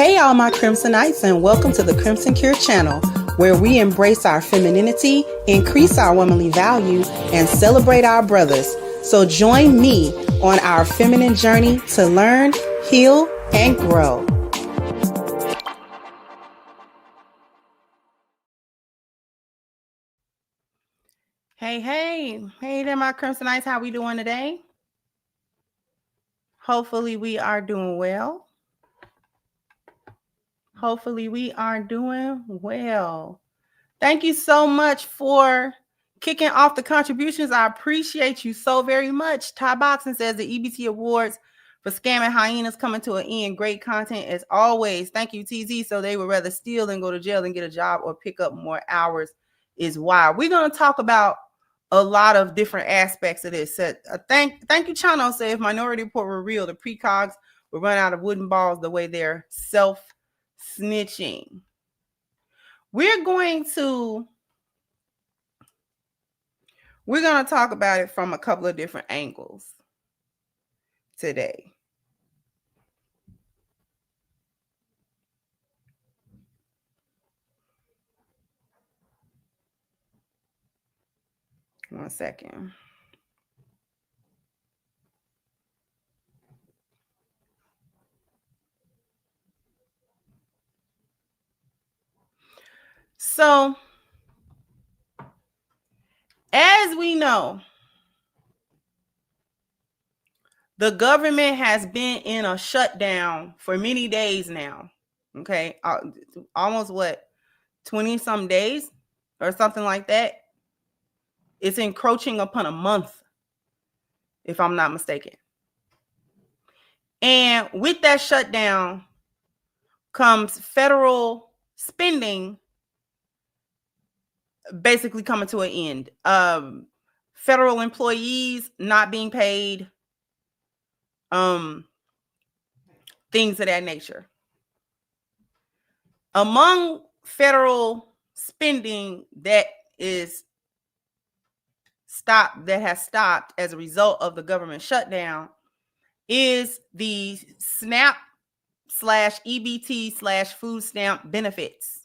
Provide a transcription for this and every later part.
Hey, all my Crimsonites, and welcome to the Crimson Cure channel, where we embrace our femininity, increase our womanly value, and celebrate our brothers. So join me on our feminine journey to learn, heal, and grow. Hey there, my Crimsonites. How we doing today? Hopefully we are doing well. Thank you so much for kicking off the contributions. I appreciate you so very much. Ty Boxing says the EBT Awards for scamming hyenas coming to an end. Great content as always. Thank you, TZ. So they would rather steal than go to jail and get a job or pick up more hours is why. We're going to talk about a lot of different aspects of this. Thank you, Chano. Say if Minority Report were real, the precogs would run out of wooden balls the way they're self-snitching. We're going to talk about it from a couple of different angles today. One second. So, as we know, the government has been in a shutdown for many days now. Okay, almost 20 some days or something like that. It's encroaching upon a month, if I'm not mistaken. And with that shutdown comes federal spending basically coming to an end. Federal employees not being paid, things of that nature. Among federal spending that has stopped as a result of the government shutdown is the SNAP/EBT/food stamp benefits.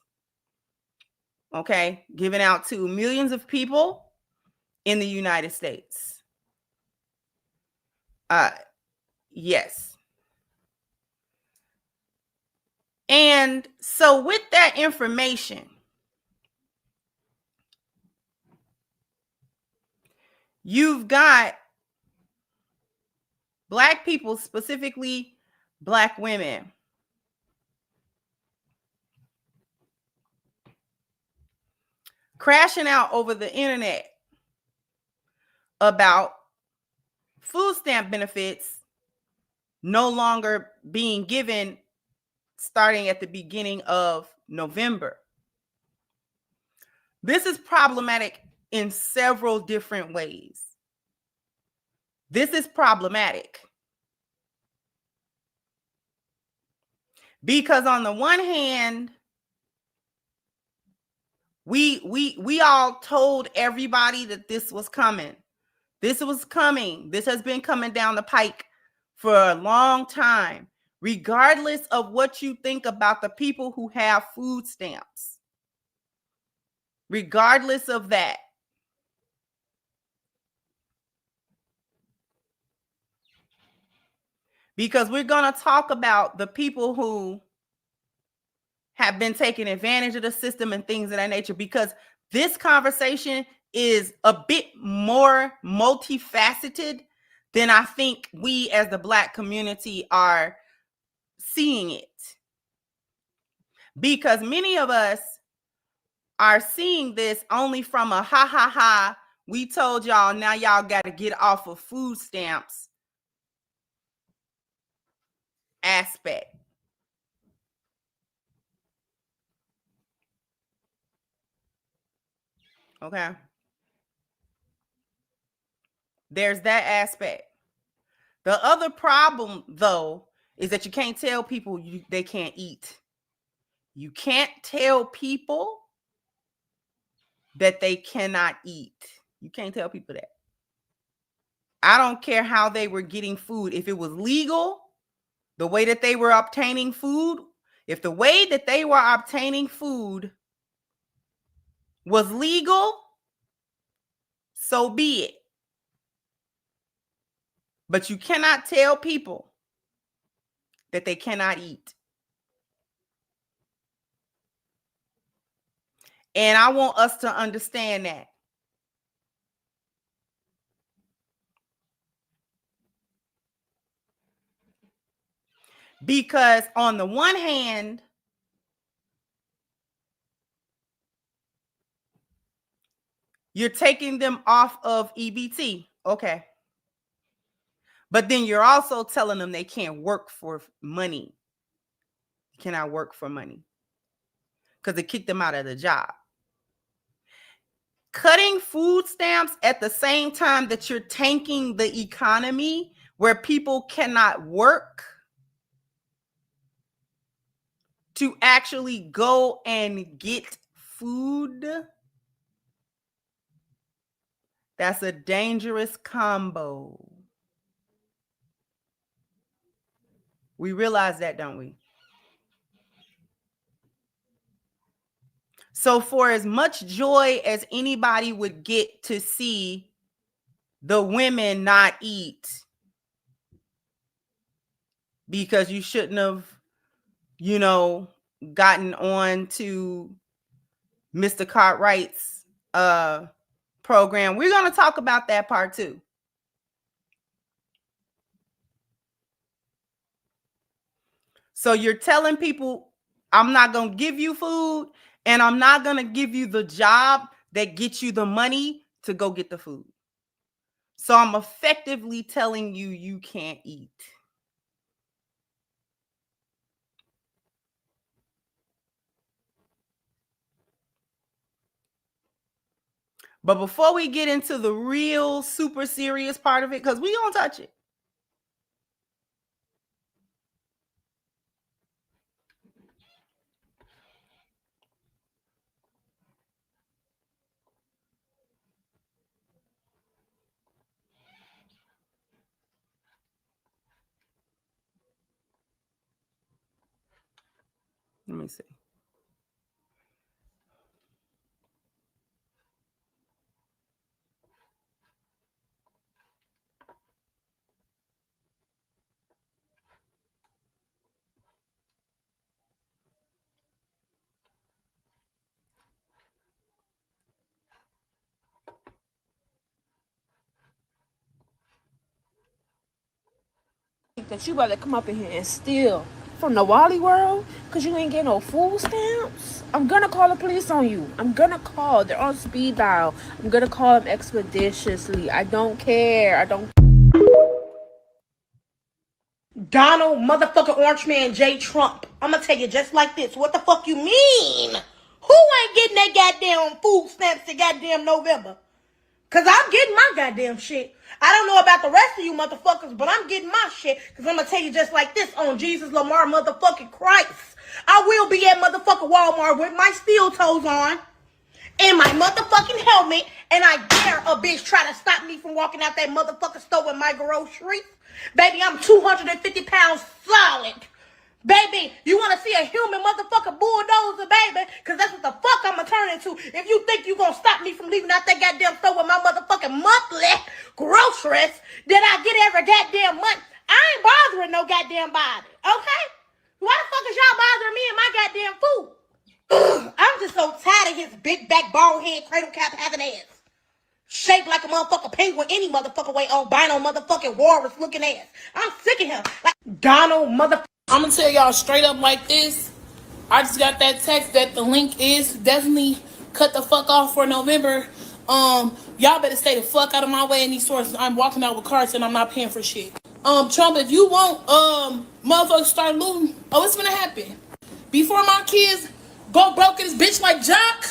Okay, given out to millions of people in the United States. Yes. And so with that information, you've got Black people, specifically Black women, crashing out over the internet about food stamp benefits no longer being given starting at the beginning of November. This is problematic in several different ways. This is problematic because on the one hand, we all told everybody that this was coming. This was coming. This has been coming down the pike for a long time, regardless of what you think about the people who have food stamps. Regardless of that. Because we're going to talk about the people who have been taking advantage of the system and things of that nature, because this conversation is a bit more multifaceted than I think we as the Black community are seeing it. Because many of us are seeing this only from a ha ha ha, we told y'all, now y'all got to get off of food stamps aspect. Okay. There's that aspect. The other problem, though, is that you can't tell people they can't eat. You can't tell people that they cannot eat. You can't tell people that. I don't care how they were getting food. If it was legal, the way that they were obtaining food, If the way that they were obtaining food was legal, so be it. But you cannot tell people that they cannot eat. And I want us to understand that. Because on the one hand, you're taking them off of EBT. Okay. But then you're also telling them they can't work for money. You cannot work for money because they kicked them out of the job. Cutting food stamps at the same time that you're tanking the economy where people cannot work to actually go and get food. That's a dangerous combo. We realize that, don't we? So for as much joy as anybody would get to see the women not eat because you shouldn't have, gotten on to Mr. Cartwright's program. We're going to talk about that part too. So you're telling people, I'm not going to give you food and I'm not going to give you the job that gets you the money to go get the food. So I'm effectively telling you, you can't eat. But before we get into the real super serious part of it, because we don't touch it. Let me see. That you about to come up in here and steal from the Wally world because you ain't getting no food stamps. I'm gonna call the police on you. I'm gonna call. They're on speed dial. I'm gonna call them expeditiously. I don't care. I don't. Donald motherfucking Orange Man J. Trump. I'm gonna tell you just like this. What the fuck you mean? Who ain't getting that goddamn food stamps to goddamn November? Cause I'm getting my goddamn shit. I don't know about the rest of you motherfuckers, but I'm getting my shit. Cause I'm gonna tell you just like this on Jesus Lamar motherfucking Christ. I will be at motherfucking Walmart with my steel toes on and my motherfucking helmet, and I dare a bitch try to stop me from walking out that motherfucking store with my groceries. Baby, I'm 250 pounds solid. Baby, you want to see a human motherfucking bulldozer, baby? Because that's what the fuck I'm going to turn into. If you think you going to stop me from leaving out that goddamn store with my motherfucking monthly groceries that I get every goddamn month, I ain't bothering no goddamn body, okay? Why the fuck is y'all bothering me and my goddamn food? I'm just so tired of his big back, bald head, cradle cap having ass. Shaped like a motherfucking penguin any motherfucking way, albino motherfucking walrus looking ass. I'm sick of him. Like Donald motherfucker. I'm gonna tell y'all straight up like this. I just got that text that the link is definitely cut the fuck off for November. Y'all better stay the fuck out of my way in these stores. I'm walking out with carts and I'm not paying for shit. Trump, if you want motherfuckers start looting, it's gonna happen. Before my kids go broke in this bitch like Jock,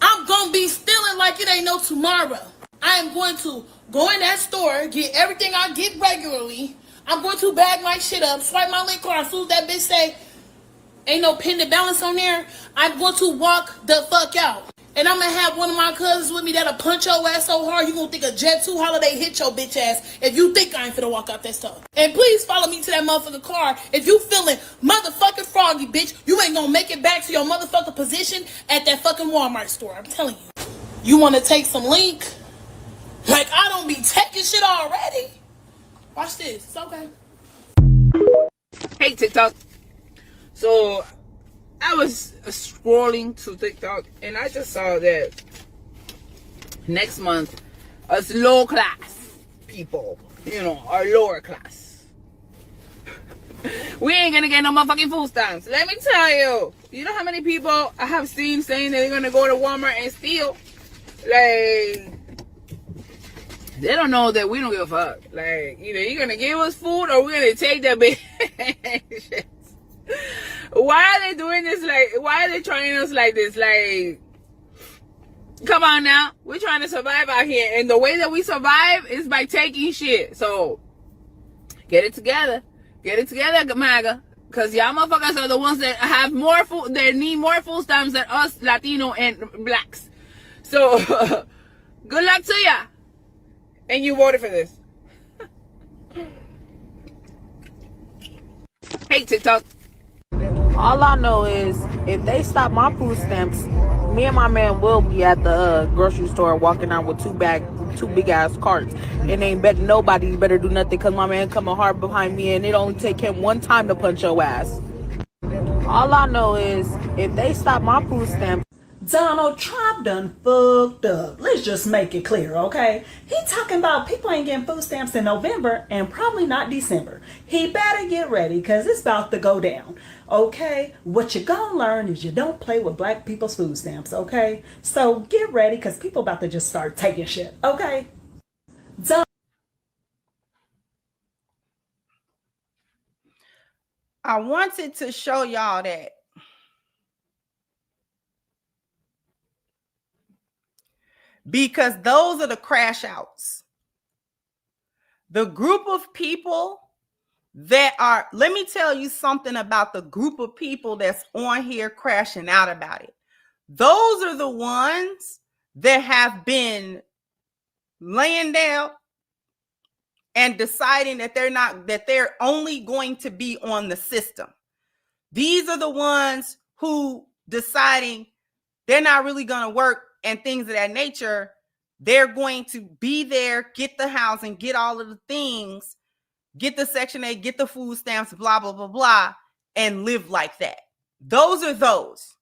I'm gonna be stealing like it ain't no tomorrow. I am going to go in that store, get everything I get regularly. I'm going to bag my shit up, swipe my link card. As soon as that bitch say, ain't no pending balance on there, I'm going to walk the fuck out. And I'm gonna have one of my cousins with me that'll punch your ass so hard you gonna think a Jet 2 holiday hit your bitch ass if you think I ain't finna walk out that stuff. And please follow me to that motherfucking car if you feeling motherfucking froggy, bitch. You ain't gonna make it back to your motherfucking position at that fucking Walmart store. I'm telling you. You wanna take some link? Like I don't be taking shit already. Watch this. It's okay. Hey TikTok. So I was scrolling to TikTok and I just saw that next month us low class people, our lower class, we ain't gonna get no motherfucking food stamps. Let me tell you know how many people I have seen saying that they're gonna go to Walmart and steal? Like, they don't know that we don't give a fuck. Like, either you're gonna give us food or we're gonna take that bitch. Why are they doing this? Like, why are they trying us like this? Like, come on now. We're trying to survive out here. And the way that we survive is by taking shit. So, get it together. Get it together, MAGA. Because y'all motherfuckers are the ones that have more food, that need more food stamps than us Latino and blacks. So, good luck to ya. And you voted for this. Hey, TikTok. All I know is if they stop my food stamps, me and my man will be at the grocery store walking out with two big ass carts, and ain't bet nobody better do nothing because my man coming hard behind me, and it only take him one time to punch your ass. All I know is if they stop my food stamps. Donald Trump done fucked up. Let's just make it clear, okay? He talking about people ain't getting food stamps in November and probably not December. He better get ready because it's about to go down, okay? What you gonna learn is you don't play with black people's food stamps, okay? So get ready because people about to just start taking shit, okay? I wanted to show y'all that because those are the crash outs. The group of people that are, let me tell you something about the group of people that's on here crashing out about it. Those are the ones that have been laying down and deciding that they're only going to be on the system. These are the ones who deciding they're not really going to work and things of that nature. They're going to be there, get the housing, get all of the things, get the Section 8, get the food stamps, blah, blah, blah, blah, and live like that. Those are those.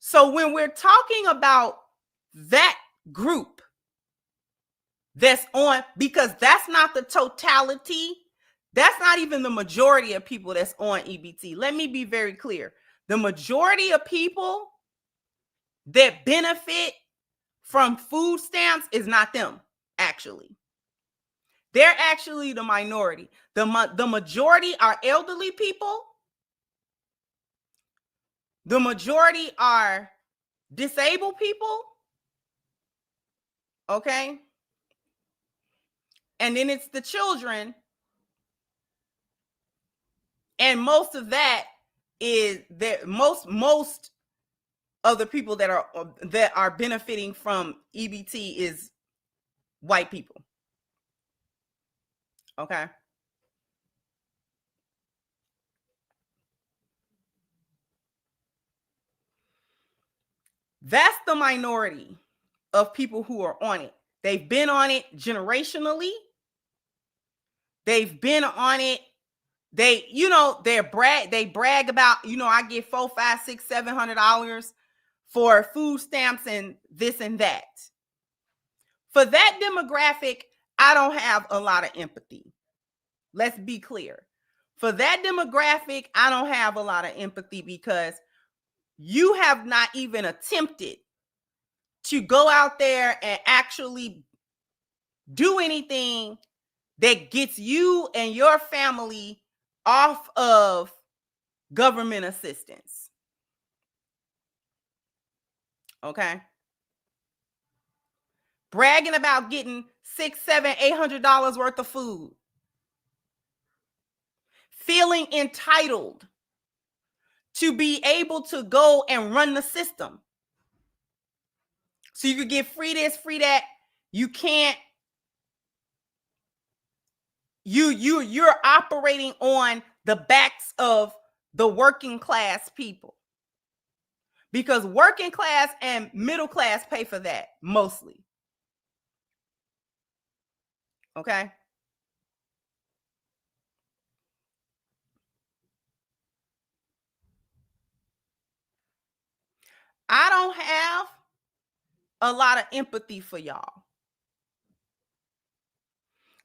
So when we're talking about that group that's on, because that's not the totality, that's not even the majority of people that's on EBT. Let me be very clear. The majority of people that benefit from food stamps is not them, actually. They're actually the minority. The majority are elderly people. The majority are disabled people. Okay? And then it's the children. And most of that is that most of the people that are benefiting from EBT is white people. Okay. That's the minority of people who are on it. They've been on it generationally. They've been on it. They brag about, I get $400, $500, $600, $700 for food stamps and this and that. For that demographic, I don't have a lot of empathy. Let's be clear. For that demographic, I don't have a lot of empathy because you have not even attempted to go out there and actually do anything that gets you and your family off of government assistance. Okay. Bragging about getting $600, $700, $800 worth of food. Feeling entitled to be able to go and run the system. So you could get free this, free that. You can't. You're operating on the backs of the working class people, because working class and middle class pay for that mostly. Okay. I don't have a lot of empathy for y'all,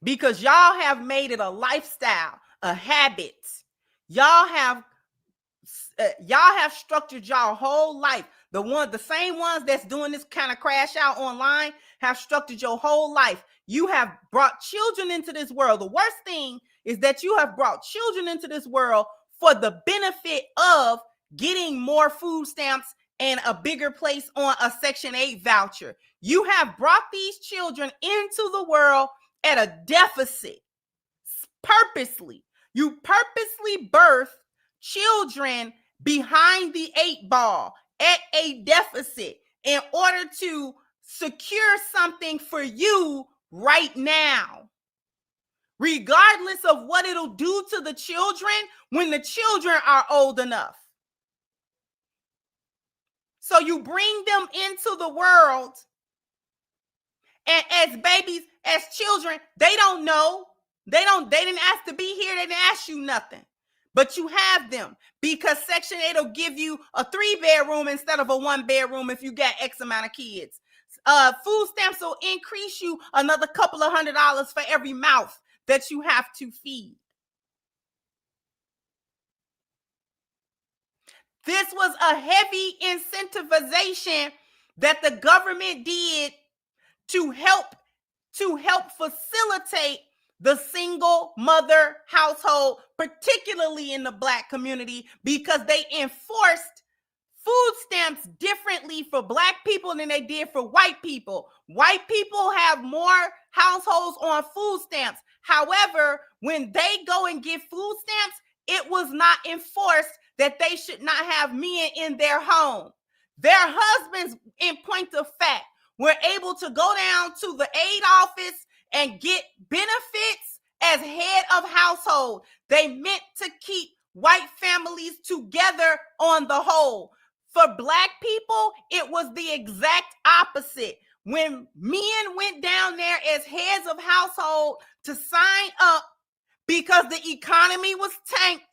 because y'all have made it a lifestyle, a habit. Y'all have structured y'all whole life. The same ones that's doing this kind of crash out online have structured your whole life. You have brought children into this world. The worst thing is that you have brought children into this world for the benefit of getting more food stamps and a bigger place on a Section 8 voucher. You have brought these children into the world at a deficit purposely. You purposely birth children behind the 8 ball at a deficit in order to secure something for you right now, regardless of what it'll do to the children when the children are old enough. So you bring them into the world, and as babies, as children, they don't know. They didn't ask to be here. They didn't ask you nothing. But you have them because Section 8 will give you a 3-bedroom instead of a 1-bedroom if you got X amount of kids. Food stamps will increase you another couple of $100 for every mouth that you have to feed. This was a heavy incentivization that the government did to help facilitate the single mother household, particularly in the Black community, because they enforced food stamps differently for Black people than they did for white people. White people have more households on food stamps. However, when they go and get food stamps, it was not enforced that they should not have men in their home. Their husbands, in point of fact, were able to go down to the aid office and get benefits as head of household. They meant to keep white families together on the whole. For Black people, it was the exact opposite. When men went down there as heads of household to sign up because the economy was tanked,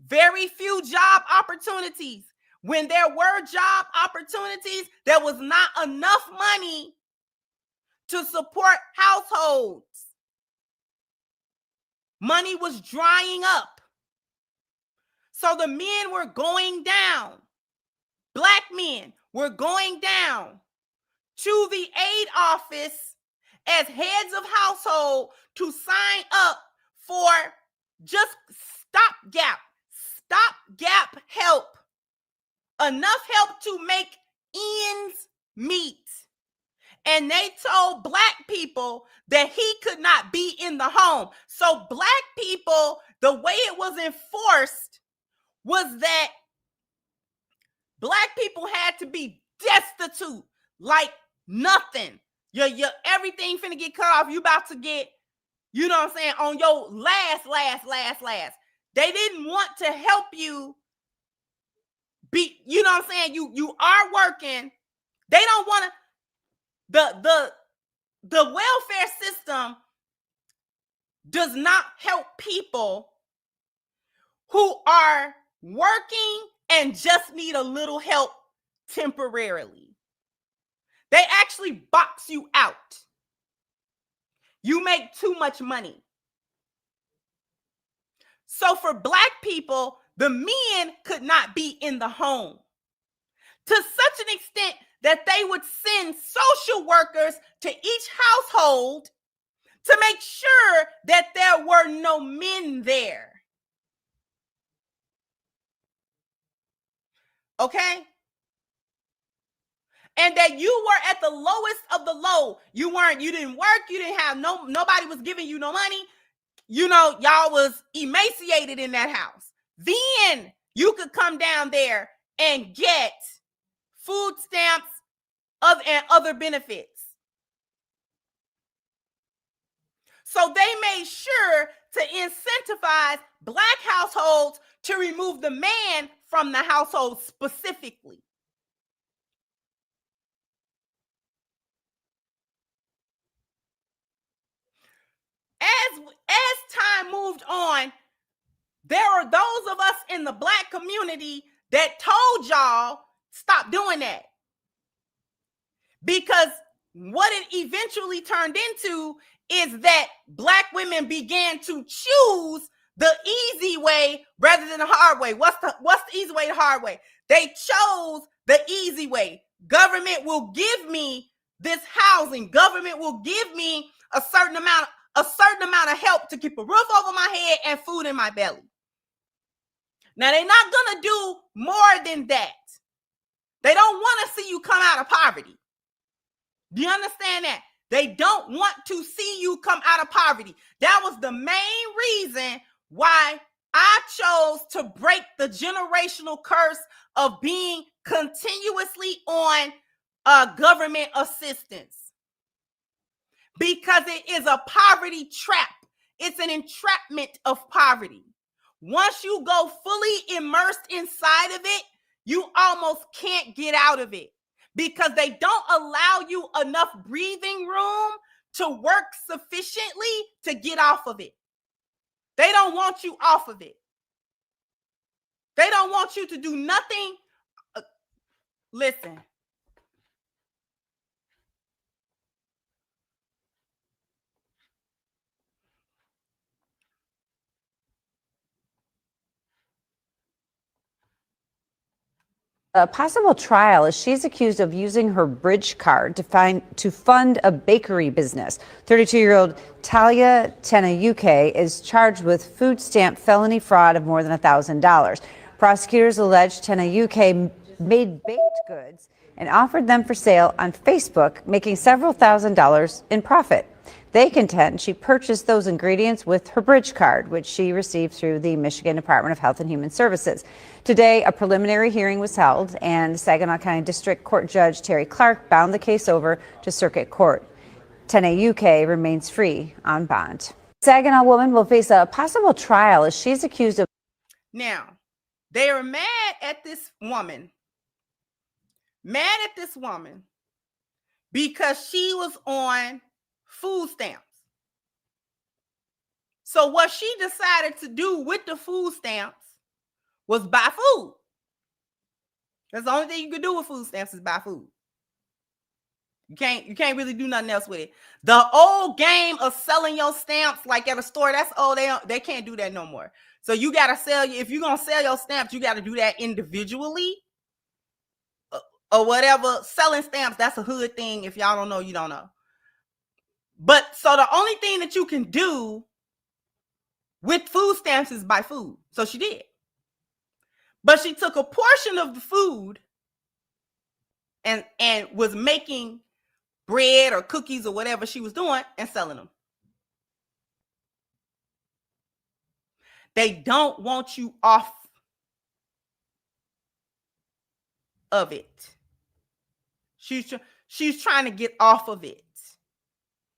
very few job opportunities. When there were job opportunities, there was not enough money to support households. Money was drying up. So the men were going down. Black men were going down to the aid office as heads of household to sign up for just stopgap help. Enough help to make ends meet. And they told Black people that he could not be in the home. So Black people, the way it was enforced was that Black people had to be destitute, like nothing. Your everything finna get cut off. You about to get, you know what I'm saying, on your last. They didn't want to help you be, you know what I'm saying? You are working. They don't want to. The welfare system does not help people who are working and just need a little help temporarily. They actually box you out. You make too much money. So for Black people, the men could not be in the home to such an extent that they would send social workers to each household to make sure that there were no men there. Okay? And that you were at the lowest of the low. You didn't work, you didn't have nobody was giving you no money. You know, y'all was emaciated in that house. Then you could come down there and get food stamps, and other benefits. So they made sure to incentivize Black households to remove the man from the household specifically. As time moved on, there are those of us in the Black community that told y'all stop doing that. Because what it eventually turned into is that Black women began to choose the easy way rather than the hard way. What's the easy way, the hard way? They chose the easy way. Government will give me this housing. Government will give me a certain amount of help to keep a roof over my head and food in my belly. Now, they're not going to do more than that. They don't want to see you come out of poverty. Do you understand that? They don't want to see you come out of poverty. That was the main reason why I chose to break the generational curse of being continuously on government assistance. Because it is a poverty trap. It's an entrapment of poverty. Once you go fully immersed inside of it, you almost can't get out of it. Because they don't allow you enough breathing room to work sufficiently to get off of it. They don't want you off of it. They don't want you to do nothing. Listen. A possible trial as she's accused of using her bridge card to fund a bakery business. 32-year-old Talia Tenayuke is charged with food stamp felony fraud of more than $1,000. Prosecutors allege Tenayuke made baked goods and offered them for sale on Facebook, making several $1,000s in profit. They contend she purchased those ingredients with her bridge card, which she received through the Michigan Department of Health and Human Services. Today, a preliminary hearing was held, and Saginaw County District Court Judge Terry Clark bound the case over to Circuit Court. Tenayuke remains free on bond. Saginaw woman will face a possible trial as she's accused of... Now, they are mad at this woman. Because she was on food stamps. So what she decided to do with the food stamps was buy food. That's the only thing you can do with food stamps is buy food. You can't really do nothing else with it. The old game of selling your stamps like at a store, that's old. They can't do that no more. So you gotta if you're gonna sell your stamps, you gotta do that individually or whatever. Selling stamps, that's a hood thing. If y'all don't know, you don't know. But so the only thing that you can do with food stamps is buy food. So she did. But she took a portion of the food and was making bread or cookies or whatever she was doing and selling them. They don't want you off of it. She's trying to get off of it.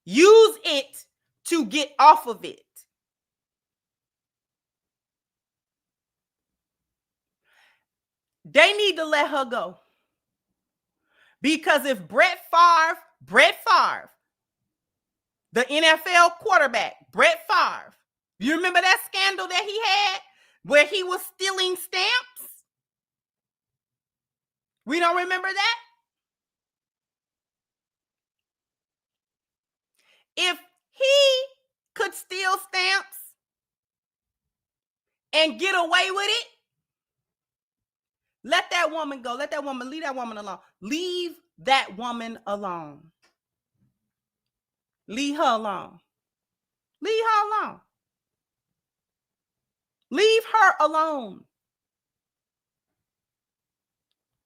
Use it to get off of it. They need to let her go. Because if Brett Favre, the NFL quarterback, Brett Favre, you remember that scandal that he had where he was stealing stamps? We don't remember that? If he could steal stamps and get away with it, let that woman go. Leave that woman alone. Leave that woman alone. Leave her alone. Leave her alone. Leave her alone.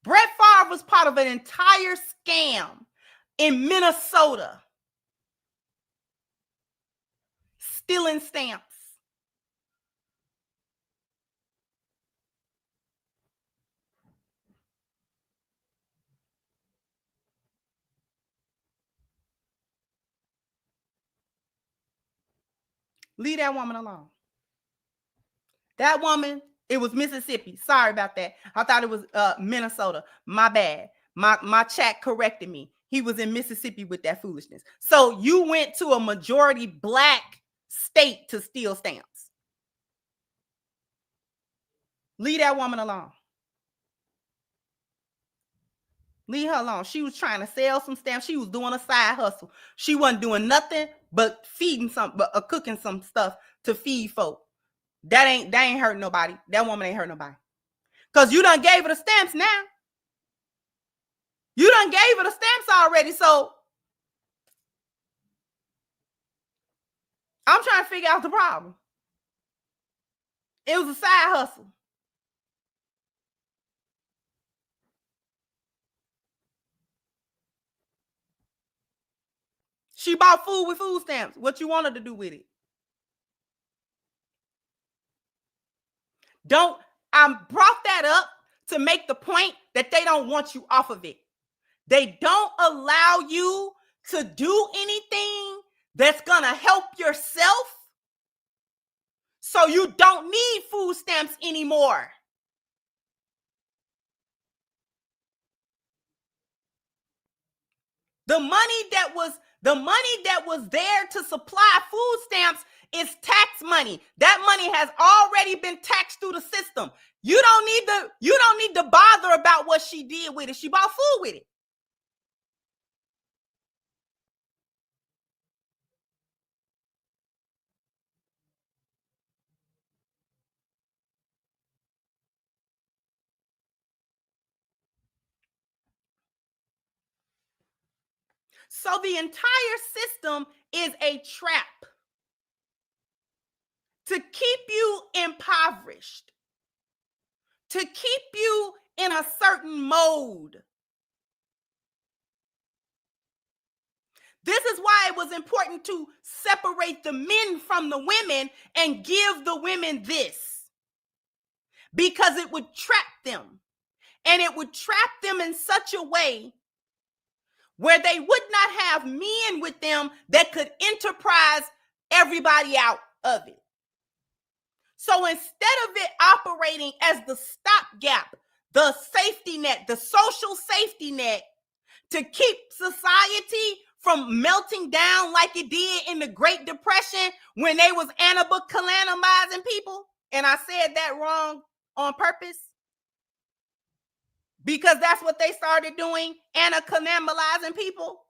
Brett Favre was part of an entire scam in Minnesota. Stealing stamps. Leave that woman alone. That woman, it was Mississippi. Sorry about that. I thought it was Minnesota. My bad. My chat corrected me. He was in Mississippi with that foolishness. So you went to a majority black state to steal stamps. Leave that woman alone. Leave her alone. She was trying to sell some stamps. She was doing a side hustle. She wasn't doing nothing but cooking some stuff to feed folk. That ain't hurt nobody. That woman ain't hurt nobody. Because you done gave her the stamps now. You done gave her the stamps already. So I'm trying to figure out the problem. It was a side hustle. She bought food with food stamps. What you wanted to do with it? I brought that up to make the point that they don't want you off of it. They don't allow you to do anything that's going to help yourself. So you don't need food stamps anymore. The money that was there to supply food stamps is tax money. That money has already been taxed through the system. You don't need to bother about what she did with it. She bought food with it. So the entire system is a trap to keep you impoverished, to keep you in a certain mode. This is why it was important to separate the men from the women and give the women this, because it would trap them, and it would trap them in such a way where they would not have men with them that could enterprise everybody out of it. So instead of it operating as the stopgap, the safety net, the social safety net to keep society from melting down like it did in the Great Depression when they was cannibalizing people, and I said that wrong on purpose, because that's what they started doing, cannibalizing people.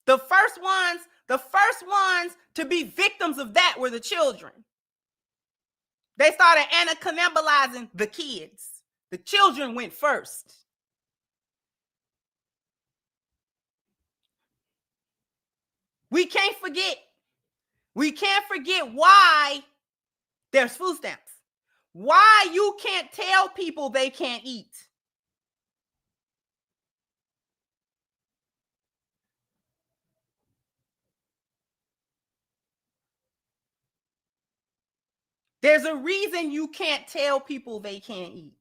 The first ones to be victims of that were the children. They started cannibalizing the kids. The children went first. We can't forget why there's food stamps. Why you can't tell people they can't eat. There's a reason you can't tell people they can't eat.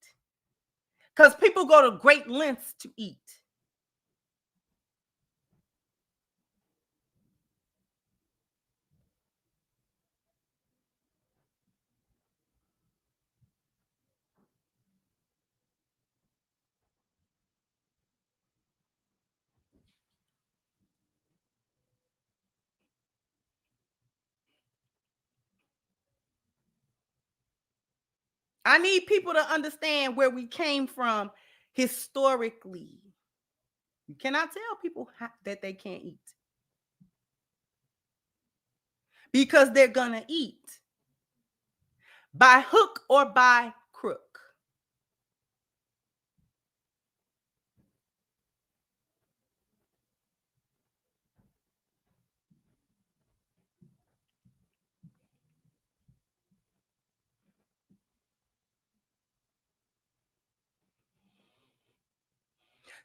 Because people go to great lengths to eat. I need people to understand where we came from historically. You cannot tell people that they can't eat, because they're going to eat by hook or by crook.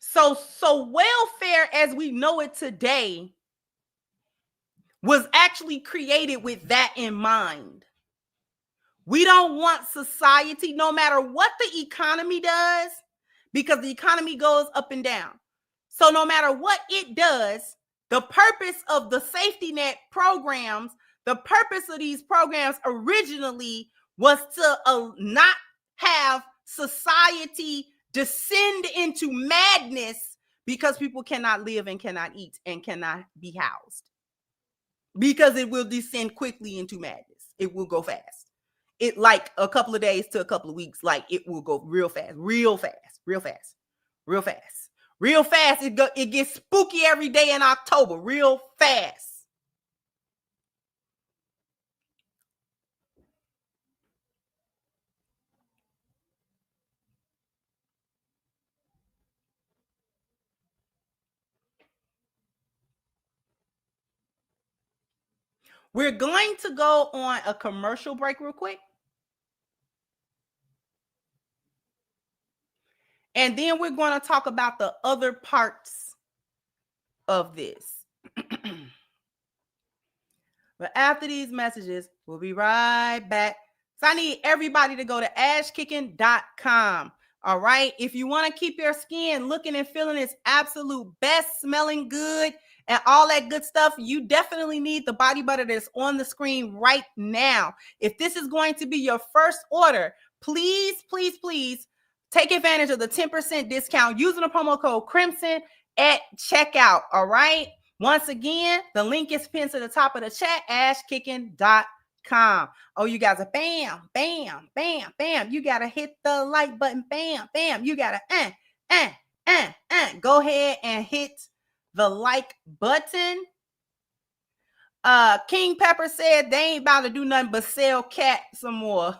So welfare as we know it today was actually created with that in mind. We don't want society, no matter what the economy does, because the economy goes up and down. So no matter what it does, the purpose of the safety net programs, the purpose of these programs originally was to not have society descend into madness because people cannot live and cannot eat and cannot be housed. Because it will descend quickly into madness. It will go fast. It like a couple of days to a couple of weeks, like it will go real fast, real fast, real fast, real fast, real fast. It gets spooky every day in October, real fast. We're going to go on a commercial break real quick. And then we're going to talk about the other parts of this. But after these messages, we'll be right back. So I need everybody to go to ashkicking.com. All right. If you want to keep your skin looking and feeling its absolute best, smelling good, and all that good stuff, you definitely need the body butter that's on the screen right now. If this is going to be your first order, please, please, please take advantage of the 10% discount using the promo code Crimson at checkout. All right. Once again, the link is pinned to the top of the chat, ashkicking.com. Oh, you guys are bam, bam, bam, bam. You got to hit the like button. Bam, bam. You got to go ahead and hit the like button. King Pepper said they ain't about to do nothing but sell cat some more.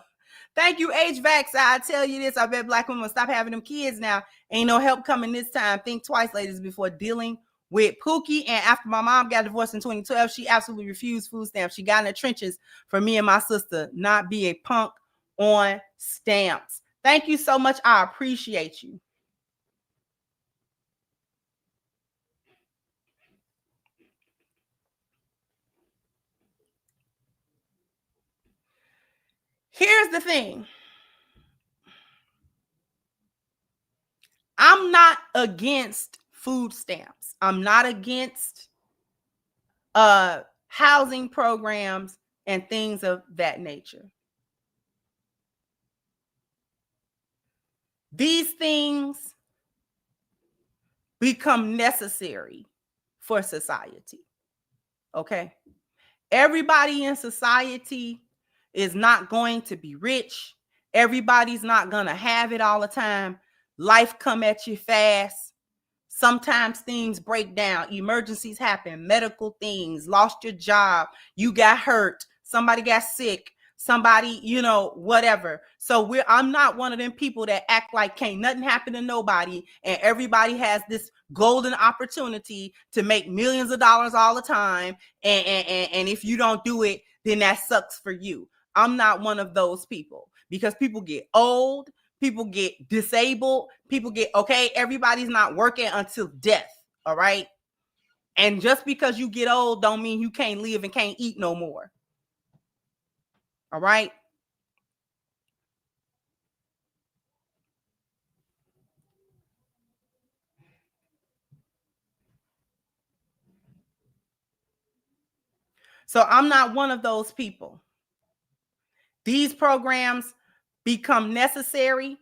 Thank you, HVAC. I tell you this, I bet black women will stop having them kids now. Ain't no help coming this time. Think twice, ladies, before dealing with Pookie. And after my mom got divorced in 2012, she absolutely refused food stamps. She got in the trenches for me and my sister, not be a punk on stamps. Thank you so much. I appreciate you. Here's the thing. I'm not against food stamps. I'm not against housing programs and things of that nature. These things become necessary for society. Okay? Everybody in society is not going to be rich. Everybody's not going to have it all the time. Life come at you fast. Sometimes things break down. Emergencies happen. Medical things. Lost your job. You got hurt. Somebody got sick. Somebody, whatever. So I'm not one of them people that act like can't nothing happen to nobody and everybody has this golden opportunity to make millions of dollars all the time. And if you don't do it, then that sucks for you. I'm not one of those people because people get old. People get disabled. People get, okay, everybody's not working until death, all right? And just because you get old don't mean you can't live and can't eat no more, all right? So I'm not one of those people. These programs become necessary.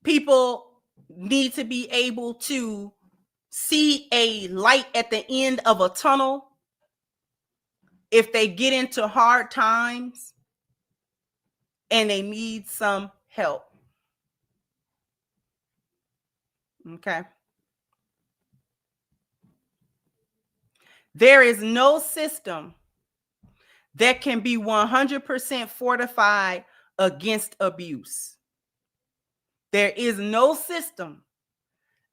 People need to be able to see a light at the end of a tunnel if they get into hard times and they need some help. Okay. There is no system that can be 100% fortified against abuse. There is no system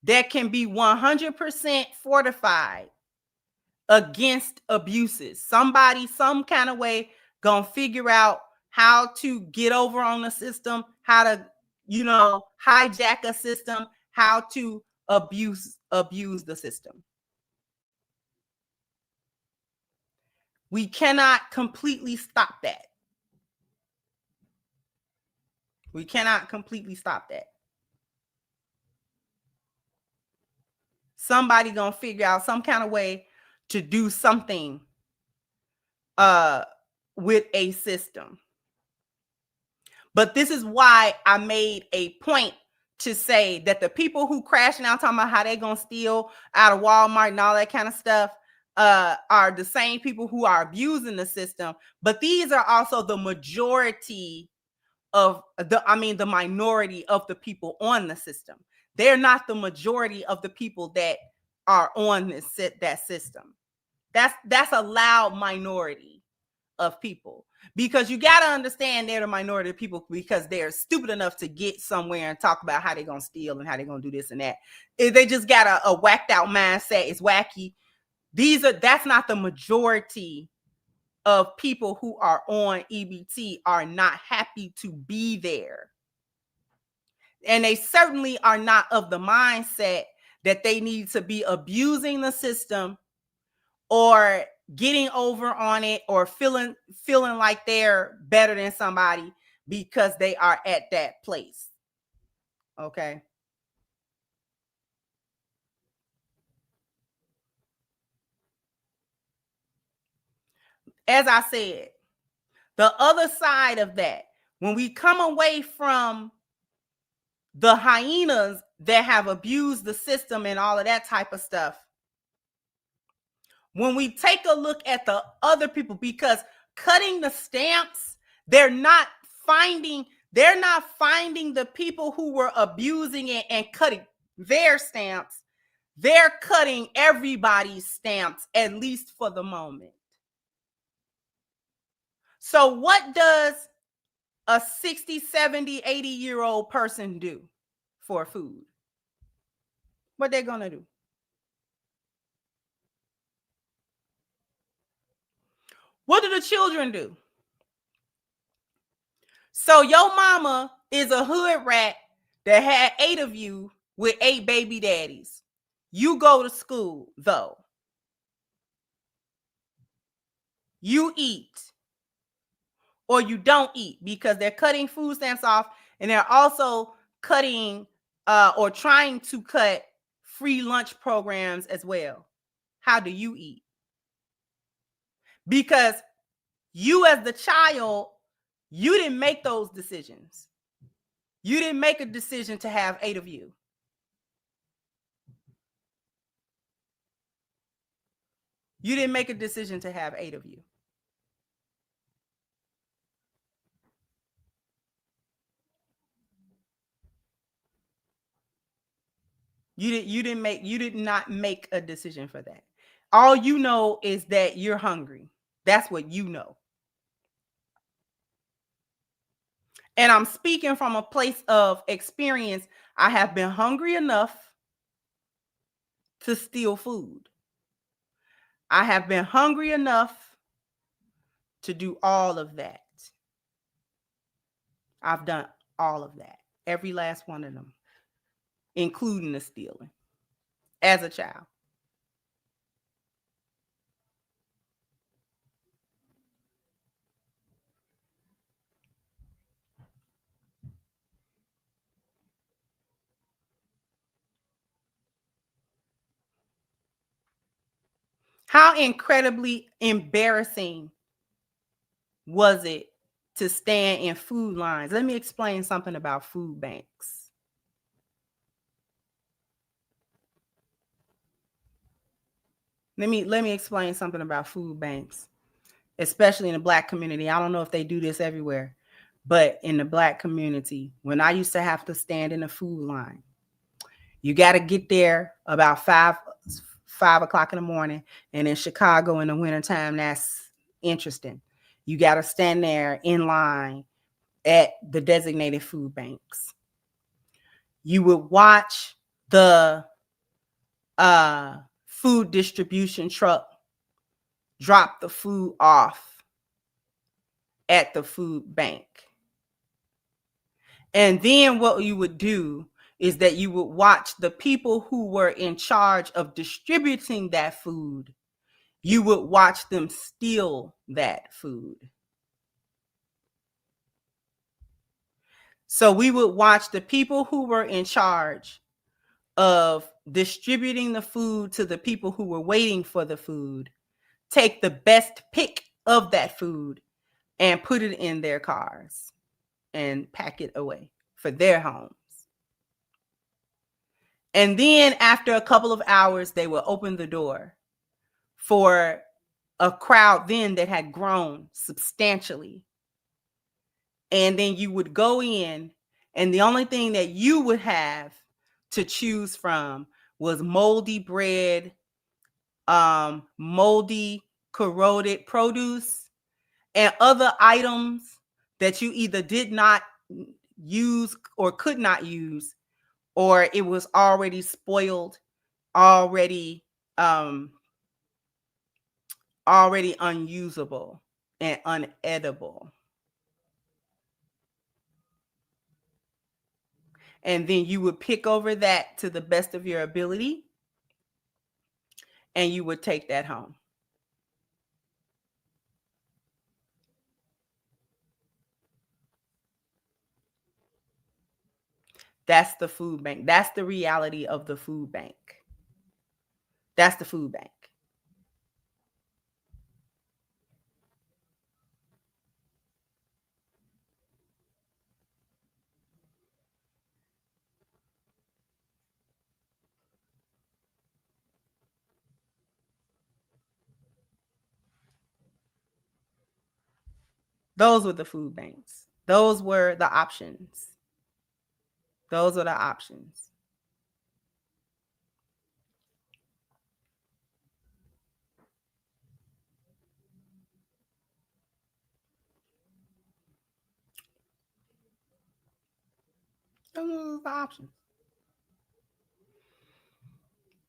that can be 100% fortified against abuses. Somebody, some kind of way, gonna figure out how to get over on the system, how to, hijack a system, how to abuse the system. We cannot completely stop that. We cannot completely stop that. Somebody gonna figure out some kind of way to do something with a system. But this is why I made a point to say that the people who crashing out talking about how they gonna steal out of Walmart and all that kind of stuff are the same people who are abusing the system. But these are also the majority of the minority of the people on the system. They're not the majority of the people that are on that system. That's a loud minority of people, because you got to understand they're the minority of people because they're stupid enough to get somewhere and talk about how they're going to steal and how they're going to do this and that. They just got a whacked out mindset. It's wacky. That's not the majority of people who are on EBT are not happy to be there. And they certainly are not of the mindset that they need to be abusing the system or getting over on it or feeling like they're better than somebody because they are at that place. Okay. As I said, the other side of that, when we come away from the hyenas that have abused the system and all of that type of stuff, when we take a look at the other people, because cutting the stamps, they're not finding the people who were abusing it and cutting their stamps. They're cutting everybody's stamps, at least for the moment. So what does a 60, 70, 80-year-old person do for food? What they're going to do? What do the children do? So your mama is a hood rat that had 8 of you with 8 baby daddies. You go to school, though. You eat or you don't eat, because they're cutting food stamps off, and they're also cutting or trying to cut free lunch programs as well. How do you eat? Because you, as the child, you didn't make those decisions. You didn't make a decision to have 8 of you. You didn't make a decision to have 8 of you. You did not make a decision for that. All you know is that you're hungry. That's what you know. And I'm speaking from a place of experience. I have been hungry enough to steal food. I have been hungry enough to do all of that. I've done all of that. Every last one of them, including the stealing, as a child. How incredibly embarrassing was it to stand in food lines? Let me explain something about food banks. Let me explain something about food banks, especially in the Black community. I don't know if they do this everywhere, but in the Black community, when I used to have to stand in a food line, you got to get there about 5 o'clock in the morning. And in Chicago in the wintertime, that's interesting. You got to stand there in line at the designated food banks. You would watch the food distribution truck drop the food off at the food bank. And then what you would do is that you would watch the people who were in charge of distributing that food. You would watch them steal that food. So we would watch the people who were in charge of distributing the food to the people who were waiting for the food take the best pick of that food and put it in their cars and pack it away for their homes. And then after a couple of hours, they will open the door for a crowd then that had grown substantially. And then you would go in, and the only thing that you would have to choose from was moldy bread, moldy, corroded produce, and other items that you either did not use or could not use, or it was already spoiled, already unusable and unedible. And then you would pick over that to the best of your ability, and you would take that home. That's the food bank. That's the reality of the food bank. That's the food bank. Those were the food banks. Those were the options. Those are the options. Those are the options.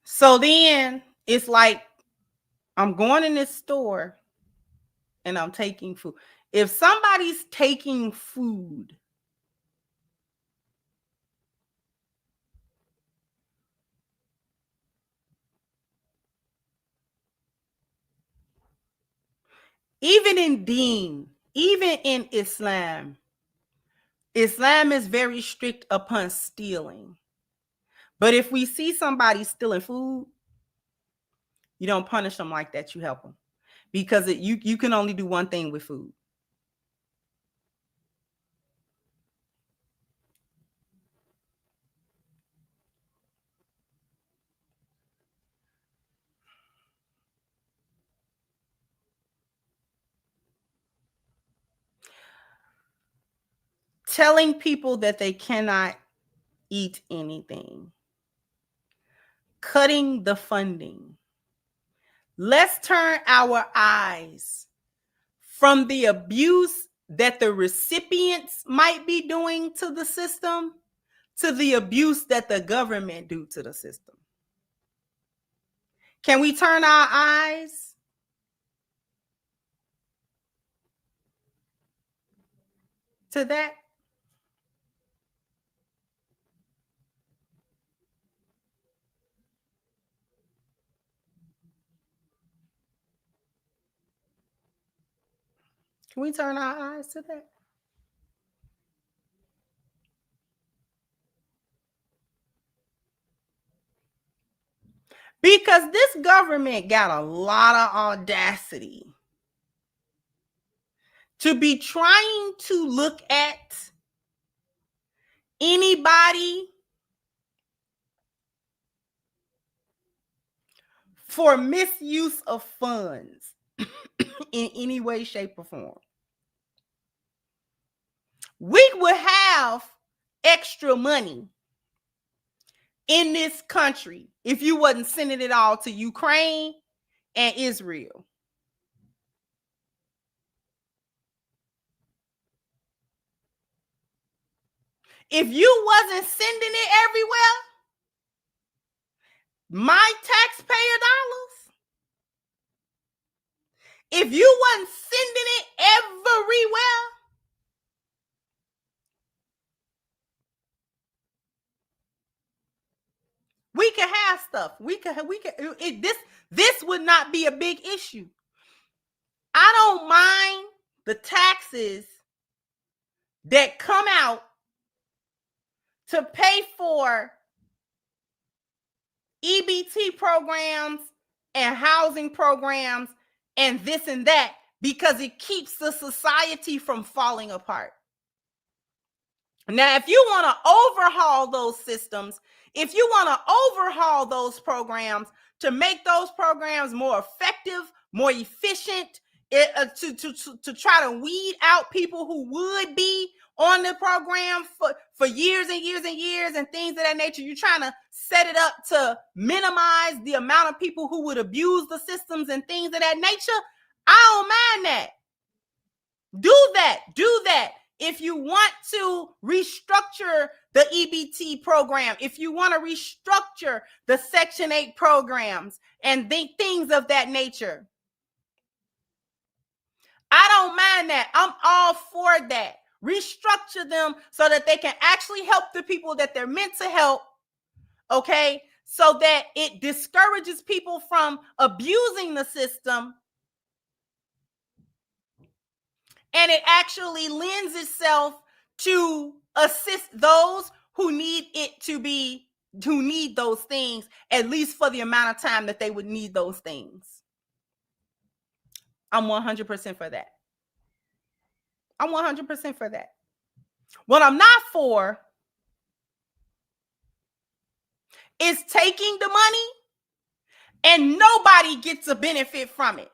So then it's like I'm going in this store and I'm taking food. If somebody's taking food, even in Deen, even in Islam, Islam is very strict upon stealing. But if we see somebody stealing food, you don't punish them like that. You help them, because you can only do one thing with food. Telling people that they cannot eat anything. Cutting the funding. Let's turn our eyes from the abuse that the recipients might be doing to the system to the abuse that the government do to the system. Can we turn our eyes to that? Can we turn our eyes to that? Because this government got a lot of audacity to be trying to look at anybody for misuse of funds in any way, shape, or form. We would have extra money in this country if you wasn't sending it all to Ukraine and Israel. If you wasn't sending it everywhere, my taxpayer dollars, if you wasn't sending it everywhere, we could have stuff. This would not be a big issue. I don't mind the taxes that come out to pay for EBT programs and housing programs and this and that because it keeps the society from falling apart. Now, if you want to overhaul those systems, if you want to overhaul those programs to make those programs more effective, more efficient, to try to weed out people who would be on the program for years and years and years and things of that nature, you're trying to set it up to minimize the amount of people who would abuse the systems and things of that nature, I don't mind that. Do that. If you want to restructure the EBT program, if you want to restructure the Section 8 programs and things of that nature, I don't mind that. I'm all for that. Restructure them so that they can actually help the people that they're meant to help, okay? So that it discourages people from abusing the system, and it actually lends itself to assist those who need it to be, who need those things, at least for the amount of time that they would need those things. I'm 100% for that. I'm 100% for that. What I'm not for is taking the money and nobody gets a benefit from it.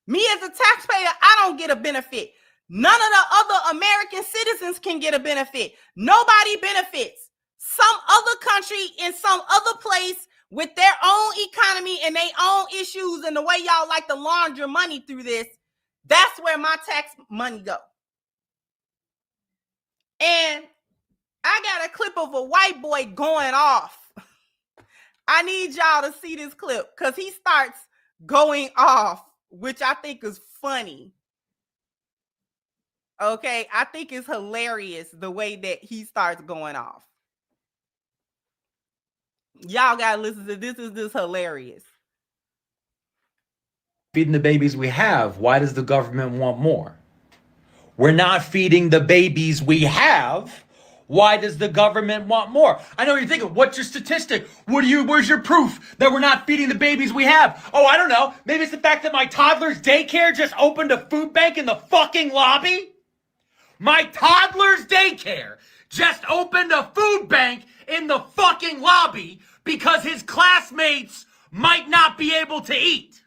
Me as a taxpayer, I don't get a benefit. None of the other American citizens can get a benefit. Nobody benefits. Some other country in some other place with their own economy and their own issues and the way y'all like to launder money through this, that's where my tax money go. And I got a clip of a white boy going off. I need y'all to see this clip because he starts going off, which I think is funny. Okay, I think it's hilarious the way that he starts going off. Y'all gotta listen to this. Is this hilarious? Feeding the babies we have, why does the government want more? We're not feeding the babies we have. Why does the government want more? I know you're thinking, what's your statistic? Where's your proof that we're not feeding the babies we have? Oh, I don't know. Maybe it's the fact that my toddler's daycare just opened a food bank in the fucking lobby. My toddler's daycare just opened a food bank in the fucking lobby because his classmates might not be able to eat.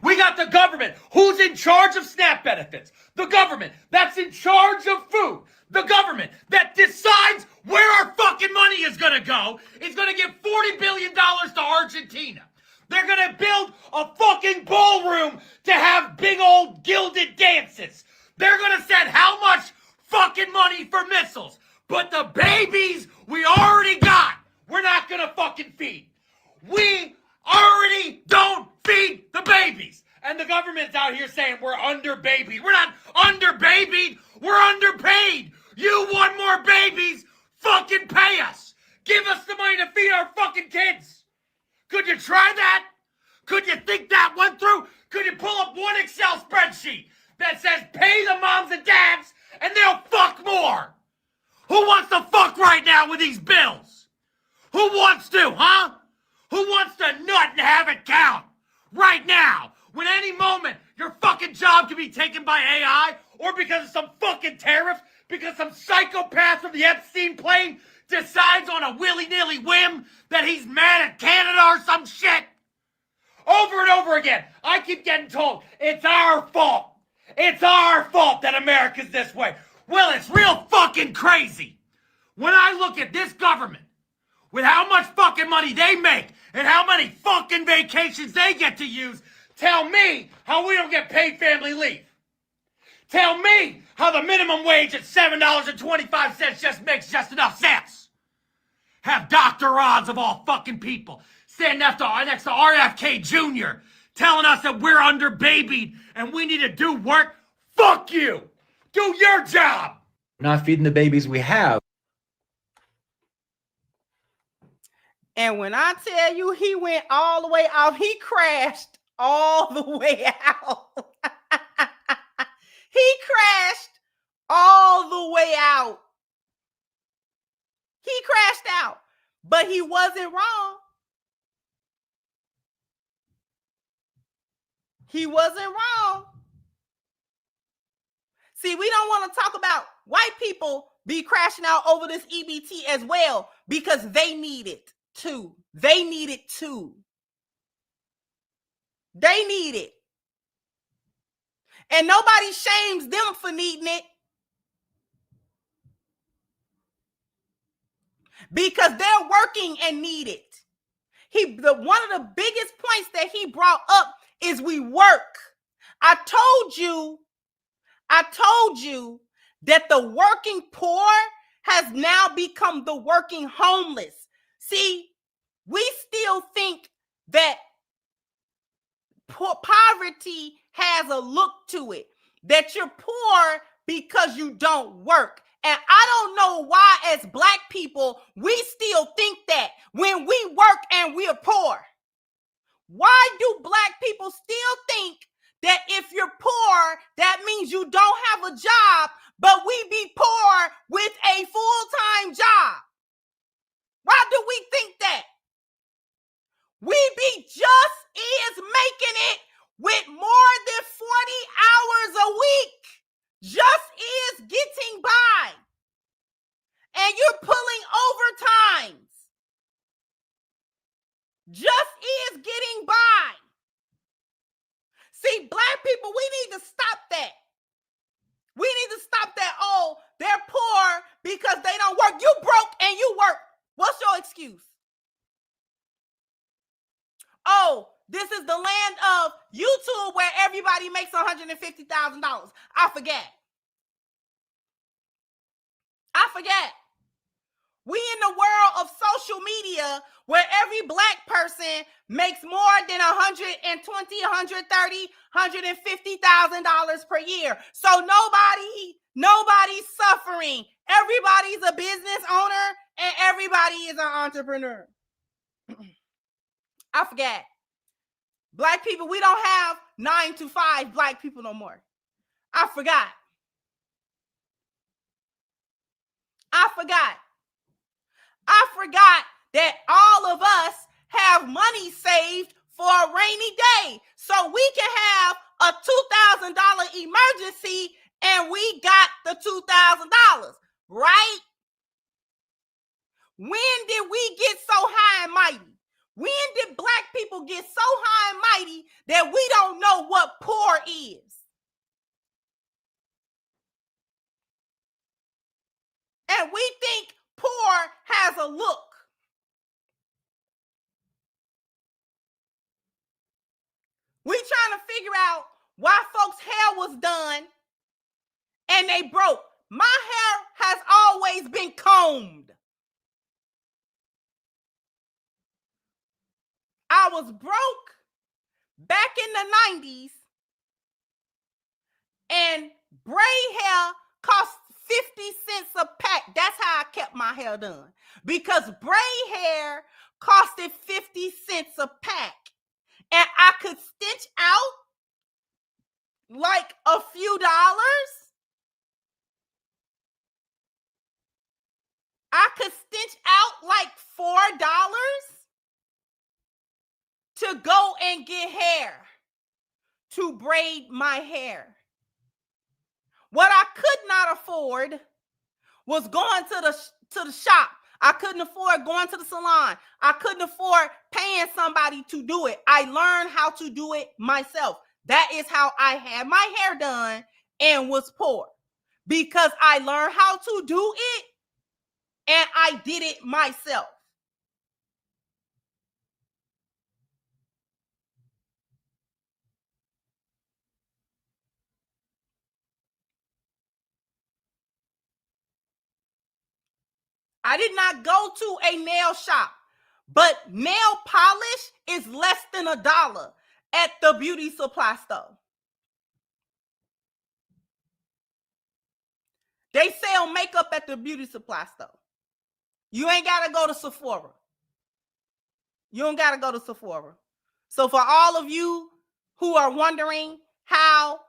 We got the government. Who's in charge of SNAP benefits? The government that's in charge of food. The government that decides where our fucking money is going to go is going to give $40 billion to Argentina. They're going to build a fucking ballroom to have big old gilded dances. They're going to send how much fucking money for missiles. But the babies we already got, we're not going to fucking feed. We already don't feed the babies. And the government's out here saying we're under-babied. We're not under-babied. We're underpaid. You want more babies? Fucking pay us. Give us the money to feed our fucking kids. Could you try that? Could you think that one through? Could you pull up one Excel spreadsheet that says pay the moms and dads and they'll fuck more? Who wants to fuck right now with these bills? Who wants to, huh? Who wants to nut and have it count? Right now, when any moment your fucking job can be taken by AI or because of some fucking tariff, because some psychopath from the Epstein plane decides on a willy-nilly whim that he's mad at Canada or some shit. Over and over again, I keep getting told, it's our fault. It's our fault that America's this way. Well, it's real fucking crazy. When I look at this government, with how much fucking money they make and how many fucking vacations they get to use, tell me how we don't get paid family leave. Tell me how the minimum wage at $7.25 just makes just enough sense. Have Dr. Oz of all fucking people standing next to RFK Jr. telling us that we're under-babied and we need to do work. Fuck you. Do your job. We're not feeding the babies we have. And when I tell you he went all the way out, he crashed all the way out. He crashed all the way out. He crashed out, but he wasn't wrong. He wasn't wrong. See, we don't want to talk about white people be crashing out over this EBT as well because they need it too. They need it too. They need it. And nobody shames them for needing it because they're working and need it. One of the biggest points that he brought up is we work. I told you that the working poor has now become the working homeless. See, we still think that poverty has a look to it, that you're poor because you don't work. And I don't know why, as Black people, we still think that when we work and we're poor. Why do Black people still think that if you're poor, that means you don't have a job, but we be poor with a full-time job? Why do we think that? We be just is making it with more than 40 hours a week. Just is getting by. And you're pulling overtimes. Just is getting by. See, Black people, we need to stop that. We need to stop that. Oh, they're poor because they don't work. You broke and you work. What's your excuse? Oh, this is the land of YouTube where everybody makes $150,000. I forget. We in the world of social media where every Black person makes more than $120,000, $130,000, $150,000 per year. So nobody's suffering. Everybody's a business owner and everybody is an entrepreneur. I forget. Black people, we don't have 9 to 5 Black people no more. I forgot. That all of us have money saved for a rainy day. So we can have a $2,000 emergency and we got the $2,000, right? When did we get so high and mighty? When did Black people get so high and mighty that we don't know what poor is? And we think poor has a look. We trying to figure out why folks' hair was done and they broke. My hair has always been combed. I was broke back in the 90s and braid hair cost 50 cents a pack. That's how I kept my hair done. Because braid hair costed 50 cents a pack. And I could stitch out like a few dollars. I could stitch out like $4 to go and get hair, to braid my hair. What I could not afford was going to the shop. I couldn't afford going to the salon. I couldn't afford paying somebody to do it. I learned how to do it myself. That is how I had my hair done and was poor. Because I learned how to do it and I did it myself. I did not go to a nail shop, but nail polish is less than $1 at the beauty supply store. They sell makeup at the beauty supply store. You ain't got to go to Sephora. You don't got to go to Sephora. So for all of you who are wondering how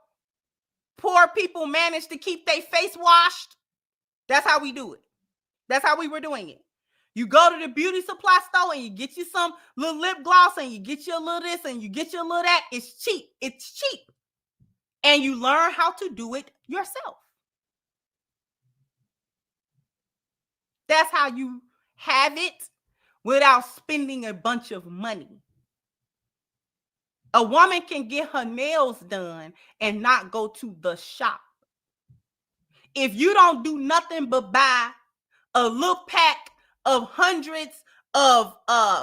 poor people manage to keep their face washed, that's how we do it. That's how we were doing it. You go to the beauty supply store and you get you some little lip gloss and you get you a little this and you get you a little that. It's cheap. It's cheap. And you learn how to do it yourself. That's how you have it without spending a bunch of money. A woman can get her nails done and not go to the shop. If you don't do nothing but buy a little pack of hundreds of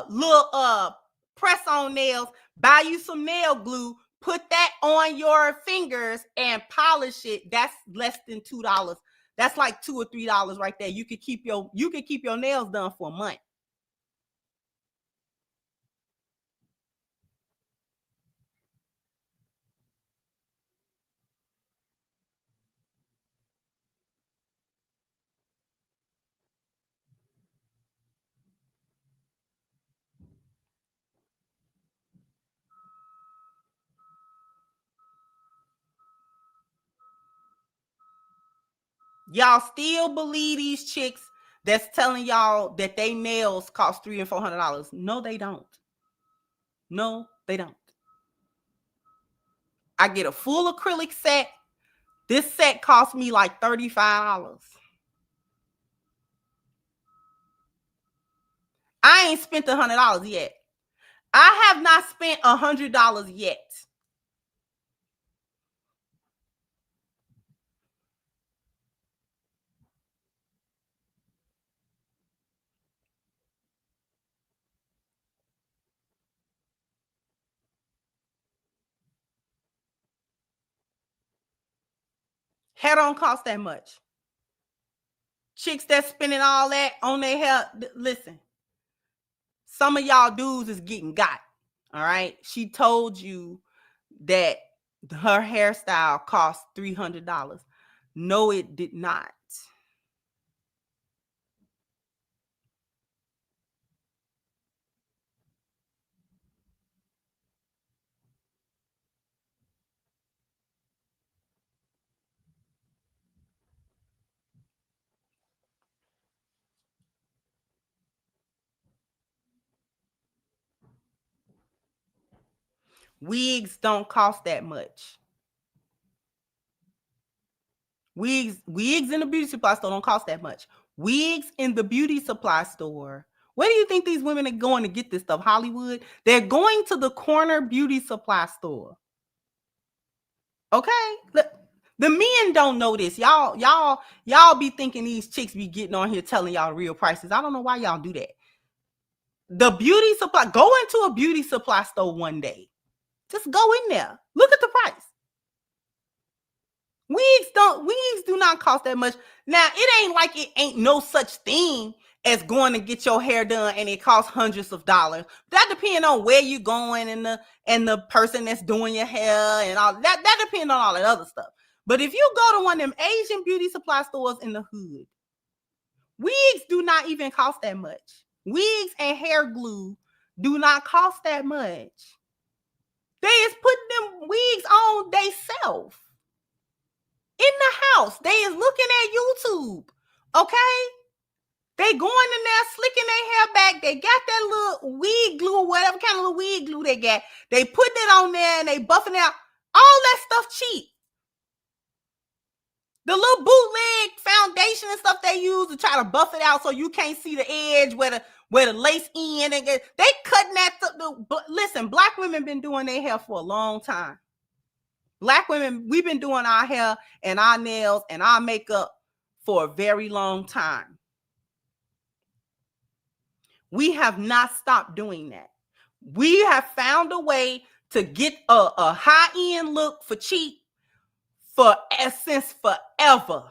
little press-on nails, buy you some nail glue, put that on your fingers and polish it, that's less than $2. That's like $2 or $3 right there. You could keep your nails done for a month. Y'all still believe these chicks that's telling y'all that they nails cost $300 and $400? No, they don't. No, they don't. I get a full acrylic set. This set cost me like $35. I ain't spent $100 yet. I have not spent $100 yet. Hair don't cost that much. Chicks that's spending all that on their hair, listen, some of y'all dudes is getting got, all right? She told you that her hairstyle cost $300. No, it did not. Wigs don't cost that much. Wigs in the beauty supply store don't cost that much. Wigs in the beauty supply store. Where do you think these women are going to get this stuff? Hollywood? They're going to the corner beauty supply store. Okay? Look, the men don't know this. Y'all be thinking these chicks be getting on here telling y'all real prices. I don't know why y'all do that. The beauty supply, go into a beauty supply store one day. Just go in there. Look at the price. Wigs do not cost that much. Now, it ain't like it ain't no such thing as going to get your hair done and it costs hundreds of dollars. That depends on where you're going and the person that's doing your hair and all that. That depends on all that other stuff. But if you go to one of them Asian beauty supply stores in the hood, wigs do not even cost that much. Wigs and hair glue do not cost that much. They is putting them wigs on theyself. In the house. They is looking at YouTube. Okay? They going in there slicking their hair back. They got that little wig glue or whatever kind of little wig glue they got. They putting it on there and they buffing out. All that stuff cheap. The little bootleg foundation and stuff they use to try to buff it out so you can't see the edge where the lace in. They cutting that. Listen, black women been doing their hair for a long time. Black women, we've been doing our hair and our nails and our makeup for a very long time. We have not stopped doing that. We have found a way to get a high-end look for cheap since forever.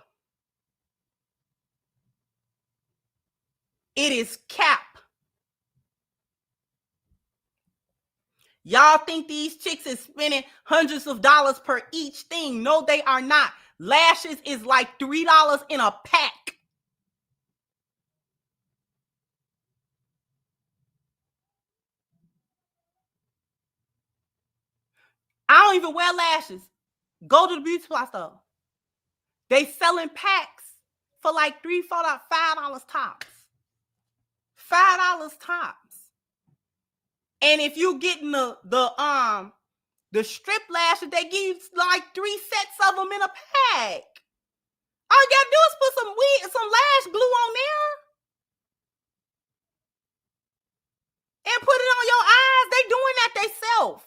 It is cap. Y'all think these chicks is spending hundreds of dollars per each thing. No, they are not. Lashes is like $3 in a pack. I don't even wear lashes. Go to the beauty supply store. They selling packs for like $3, $4, $5 tops. $5 tops. And if you getting the strip lashes, they give you like 3 sets of them in a pack. All you gotta do is put some lash glue on there and put it on your eyes. They doing that themselves.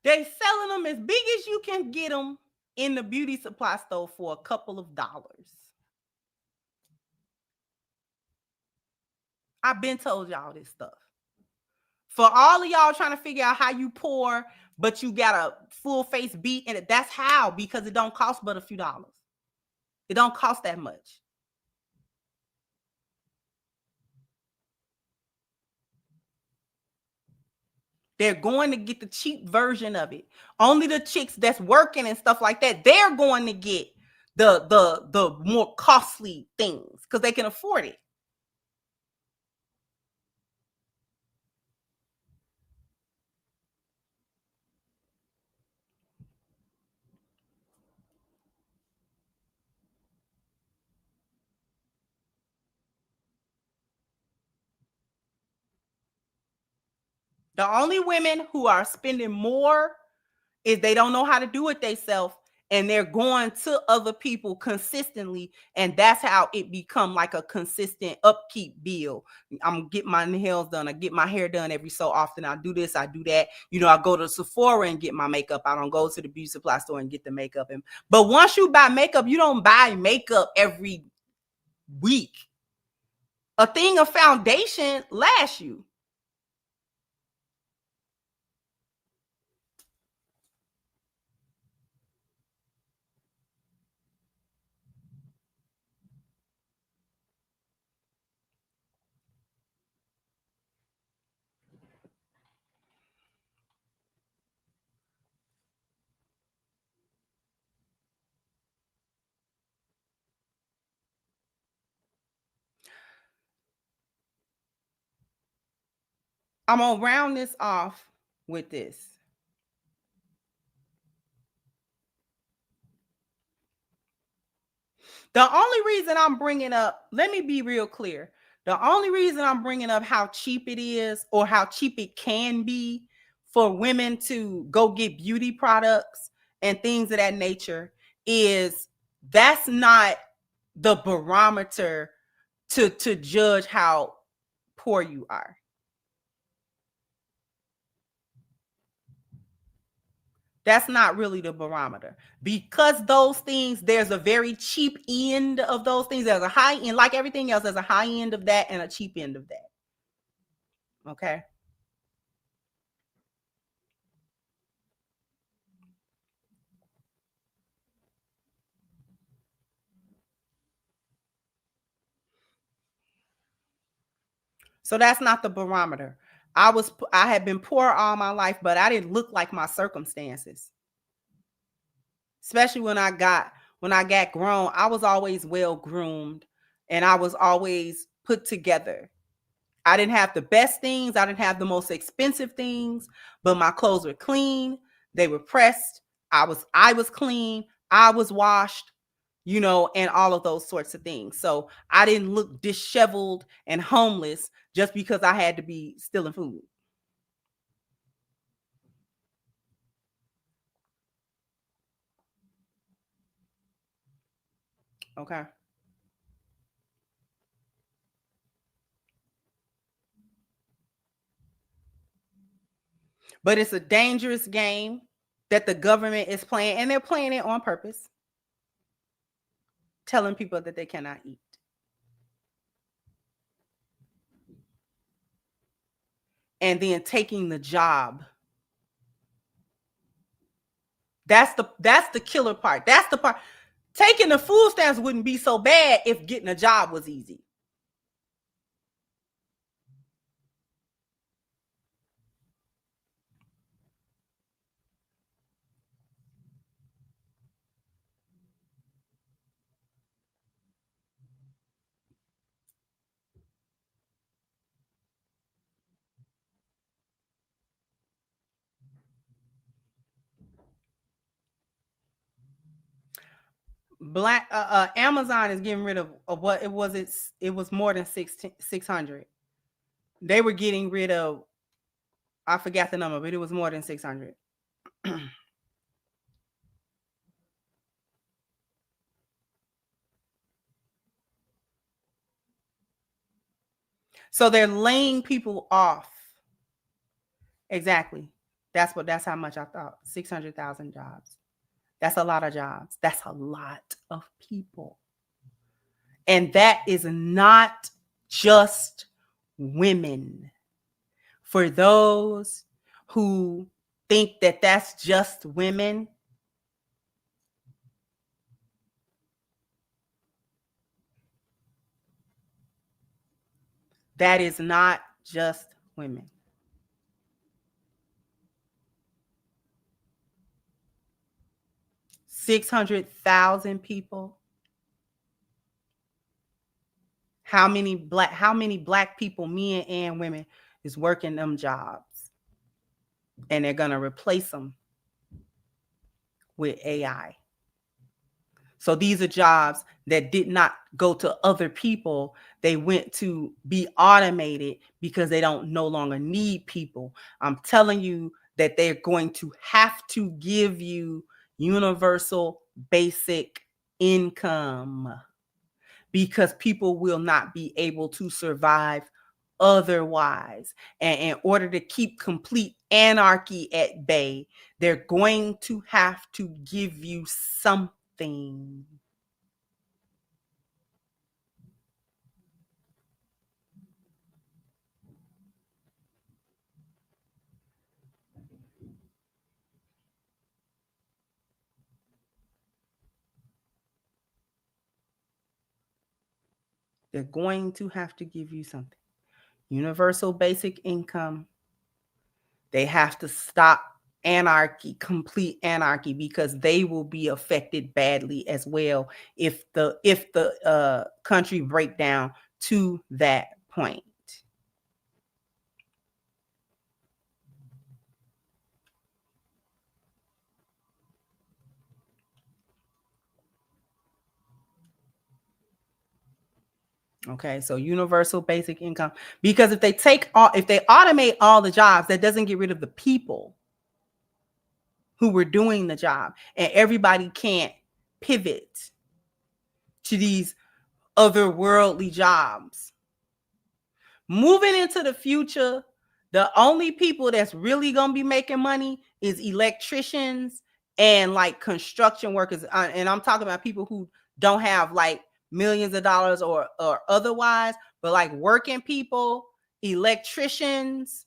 They selling them as big as you can get them in the beauty supply store for a couple of dollars. I've been told y'all this stuff. For all of y'all trying to figure out how you pour, but you got a full face beat in it, that's how, because it don't cost but a few dollars. It don't cost that much. They're going to get the cheap version of it. Only the chicks that's working and stuff like that, they're going to get the more costly things because they can afford it. The only women who are spending more is they don't know how to do it themselves, and they're going to other people consistently, and that's how it become like a consistent upkeep bill. I'm get my nails done, I get my hair done every so often, I do this, I do that. You know, I go to Sephora and get my makeup. I don't go to the beauty supply store and get the makeup. But once you buy makeup, you don't buy makeup every week. A thing of foundation lasts you. I'm gonna round this off with this. The only reason I'm bringing up, let me be real clear. The only reason I'm bringing up how cheap it is or how cheap it can be for women to go get beauty products and things of that nature is that's not the barometer to judge how poor you are. That's not really the barometer, because those things, there's a very cheap end of those things. There's a high end, like everything else, there's a high end of that and a cheap end of that. Okay. So that's not the barometer. I had been poor all my life, but I didn't look like my circumstances. Especially when I got grown, I was always well groomed and I was always put together. I didn't have the best things, I didn't have the most expensive things, but my clothes were clean, they were pressed, I was clean, I was washed, you know, and all of those sorts of things. So I didn't look disheveled and homeless just because I had to be stealing food. Okay. But it's a dangerous game that the government is playing, and they're playing it on purpose, telling people that they cannot eat. And then taking the job. That's the killer part. That's the part. Taking the food stamps wouldn't be so bad if getting a job was easy. Amazon is getting rid of what it was. It was more than 600. They were getting rid of, I forgot the number, but it was more than 600. So they're laying people off. Exactly. That's how much I thought. 600,000 jobs. That's a lot of jobs. That's a lot of people. And that is not just women. For those who think that that's just women, that is not just women. $600,000 people. How many black people, men and women, is working them jobs? And they're gonna replace them with AI. So these are jobs that did not go to other people. They went to be automated because they don't no longer need people. I'm telling you that they're going to have to give you universal basic income because people will not be able to survive otherwise. And in order to keep complete anarchy at bay, they're going to have to give you something. They're going to have to give you something. Universal basic income. They have to stop anarchy, complete anarchy, because they will be affected badly as well if the country break down to that point. Okay, so universal basic income, because if they automate all the jobs, that doesn't get rid of the people who were doing the job, and everybody can't pivot to these otherworldly jobs. Moving into the future, the only people that's really gonna be making money is electricians and like construction workers, and I'm talking about people who don't have like millions of dollars or otherwise, but like working people, electricians,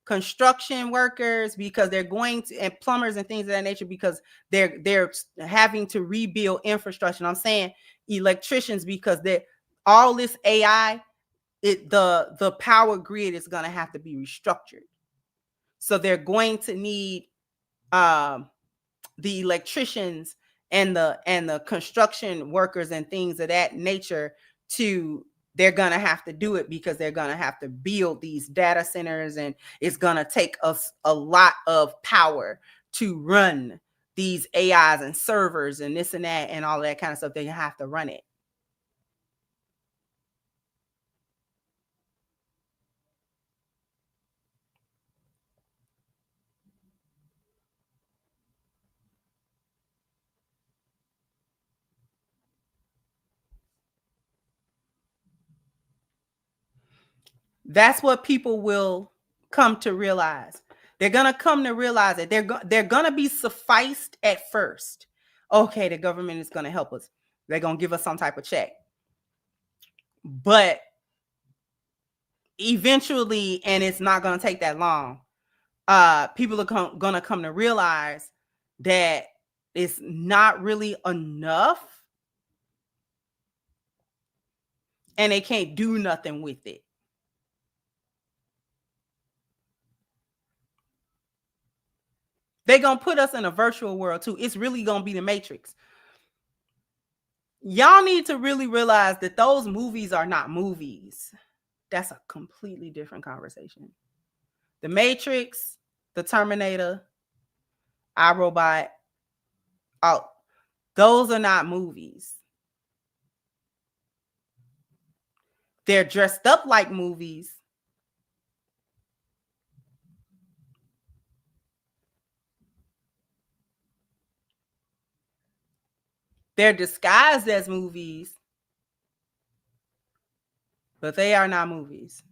construction workers, because they're going to, and plumbers and things of that nature, because they're having to rebuild infrastructure. And I'm saying electricians because all this AI, the power grid is going to have to be restructured. So they're going to need the electricians and the construction workers and things of that nature they're going to have to do it, because they're going to have to build these data centers, and it's going to take us a lot of power to run these AIs and servers and this and that and all that kind of stuff. They have to run it. That's what people will come to realize. They're going to come to realize that they're going to be sufficed at first. Okay, the government is going to help us. They're going to give us some type of check. But eventually, and it's not going to take that long, people are going to come to realize that it's not really enough, and they can't do nothing with it. They're going to put us in a virtual world too. It's really going to be the Matrix. Y'all need to really realize that those movies are not movies. That's a completely different conversation. The Matrix, the Terminator, iRobot, Those are not movies. They're dressed up like movies. They're disguised as movies, but they are not movies.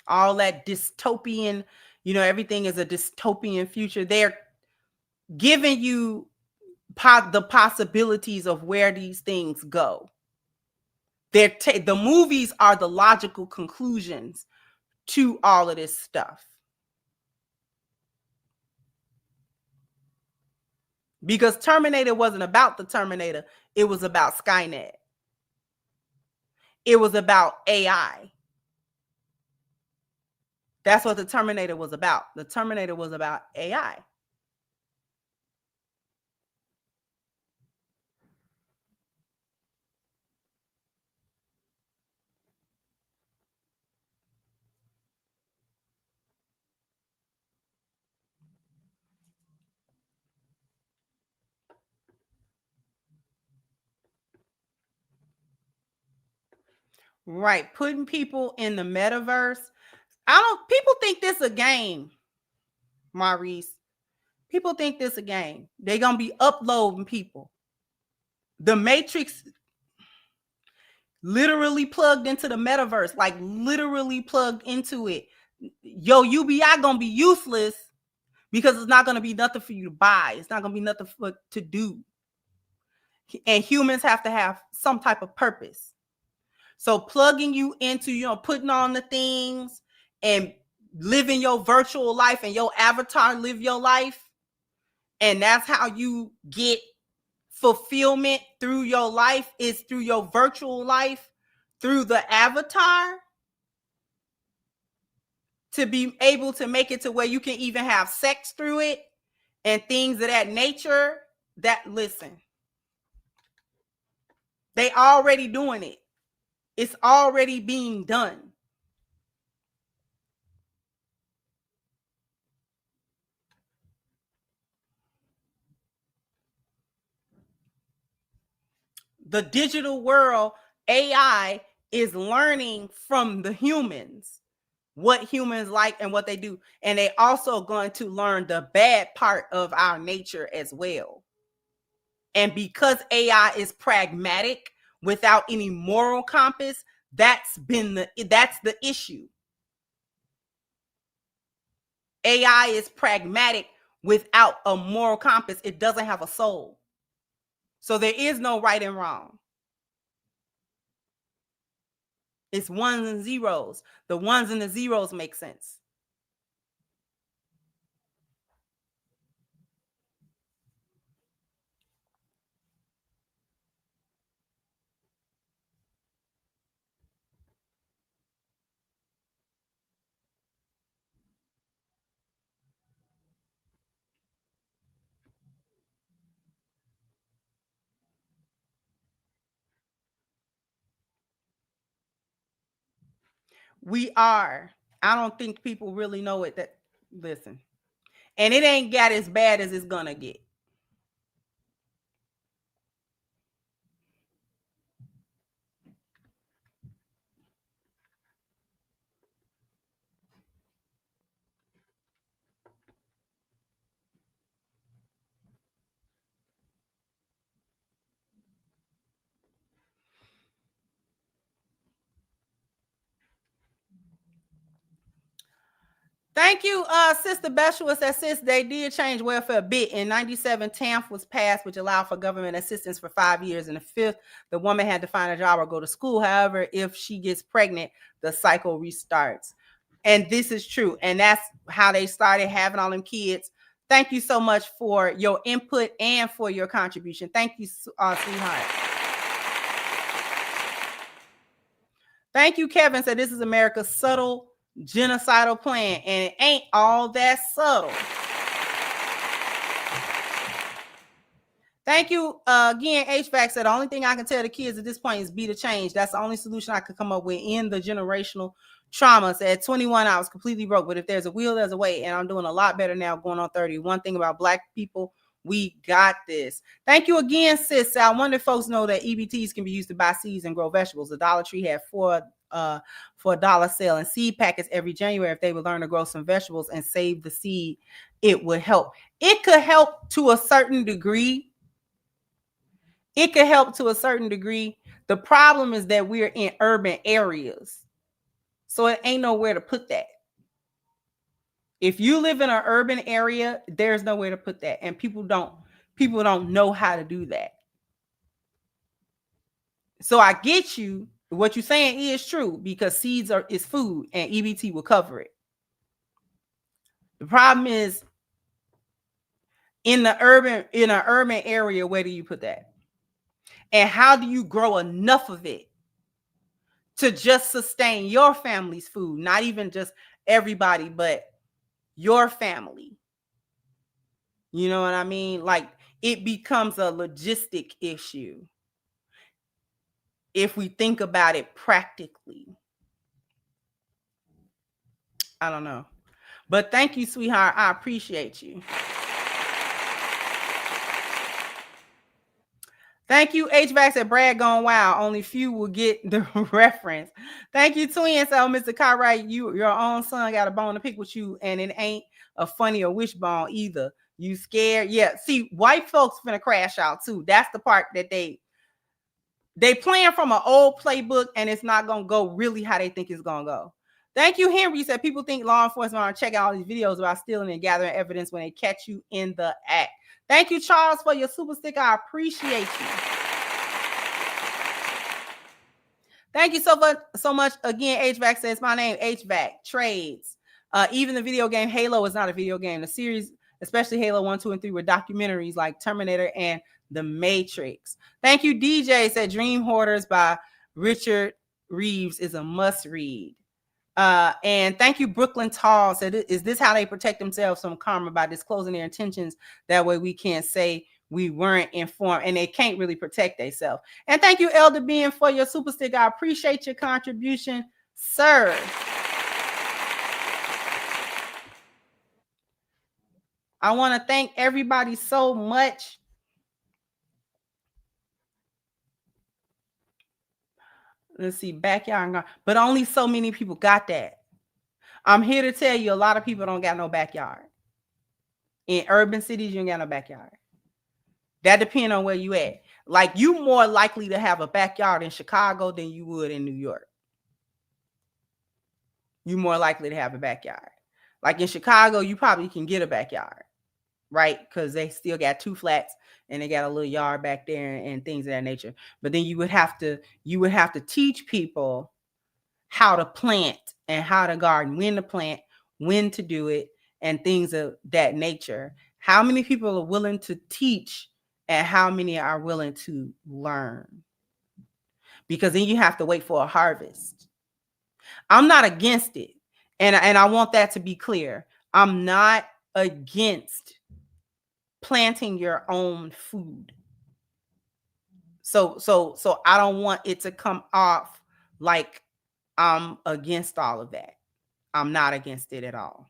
All that dystopian, everything is a dystopian future. They're giving you the possibilities of where these things go. The movies are the logical conclusions to all of this stuff. Because Terminator wasn't about the Terminator. It was about Skynet. It was about AI. That's what the Terminator was about. The Terminator was about AI. Right. Putting people in the metaverse. People think this a game, Maurice. People think this a game. They're going to be uploading people. The Matrix literally plugged into the metaverse, like literally plugged into it. Yo, UBI going to be useless because it's not going to be nothing for you to buy. It's not going to be nothing to do. And humans have to have some type of purpose. So plugging you into, putting on the things and living your virtual life and your avatar live your life. And that's how you get fulfillment through your life, is through your virtual life, through the avatar, to be able to make it to where you can even have sex through it and things of that nature. Listen, they already doing it. It's already being done. The digital world, AI, is learning from the humans, what humans like and what they do. And they also going to learn the bad part of our nature as well. And because AI is pragmatic without any moral compass, that's the issue. AI is pragmatic without a moral compass. It doesn't have a soul. So there is no right and wrong. It's ones and zeros. The ones and the zeros make sense. We are. I don't think people really know it. Listen. And it ain't got as bad as it's gonna get. Thank you, Sister Beshua says, sis, they did change welfare a bit. In 97, TANF was passed, which allowed for government assistance for 5 years. In the 5th, the woman had to find a job or go to school. However, if she gets pregnant, the cycle restarts. And this is true. And that's how they started having all them kids. Thank you so much for your input and for your contribution. Thank you, sweetheart. Thank you, Kevin said, this is America's subtle genocidal plan, and it ain't all that subtle. Thank you again. HVAC said, the only thing I can tell the kids at this point is be the change. That's the only solution I could come up with in the generational trauma. So at 21, I was completely broke, but if there's a will, there's a way, and I'm doing a lot better now going on 30. One thing about Black people We got this. Thank you again, sis. I wonder if folks know that EBTs can be used to buy seeds and grow vegetables. The Dollar Tree had for $1 sale and seed packets every January. If they would learn to grow some vegetables and save the seed, it would help. It could help to a certain degree. It could help to a certain degree. The problem is that we're in urban areas, so it ain't nowhere to put that. If you live in an urban area, there's nowhere to put that, and people don't know how to do that. So I get you. What you're saying is true, because seeds is food, and EBT will cover it. The problem is in an urban area, where do you put that? And how do you grow enough of it to just sustain your family's food? Not even just everybody, but your family. You know what I mean? Like, it becomes a logistic issue if we think about it practically. I don't know. But thank you, sweetheart. I appreciate you. Thank you, HVAC said Brad gone wild. Only few will get the reference. Thank you, twins. So, Mr. Cartwright, your own son got a bone to pick with you, and it ain't a funny or wishbone either. You scared? Yeah. See, white folks finna crash out too. That's the part that they playing from an old playbook, and it's not gonna go really how they think it's gonna go. Thank you, Henry. Said people think law enforcement are checking all these videos about stealing and gathering evidence when they catch you in the act. Thank you, Charles, for your super sticker. I appreciate you. Thank you so much. Again, HVAC says my name, HVAC Trades. Even the video game Halo is not a video game. The series, especially Halo 1, 2, and 3, were documentaries like Terminator and The Matrix. Thank you, DJ. Said Dream Hoarders by Richard Reeves is a must read. And thank you, Brooklyn Tall. Said, is this how they protect themselves from karma? By disclosing their intentions? That way we can't say we weren't informed, and they can't really protect themselves. And thank you, Elder Ben, for your super sticker. I appreciate your contribution, sir. I want to thank everybody so much. Let's see, backyard, but only so many people got that. I'm here to tell you, a lot of people don't got no backyard. In urban cities, you ain't got no backyard. That depends on where you at. Like, you more likely to have a backyard in Chicago than you would in New York. You more likely to have a backyard. Like in Chicago, you probably can get a backyard, right? Because they still got 2 flats and they got a little yard back there and things of that nature. But then you would have to teach people how to plant and how to garden, when to plant, when to do it, and things of that nature. How many people are willing to teach, and how many are willing to learn? Because then you have to wait for a harvest. I'm not against it. And I want that to be clear. I'm not against planting your own food. So I don't want it to come off like I'm against all of that. I'm not against it at all.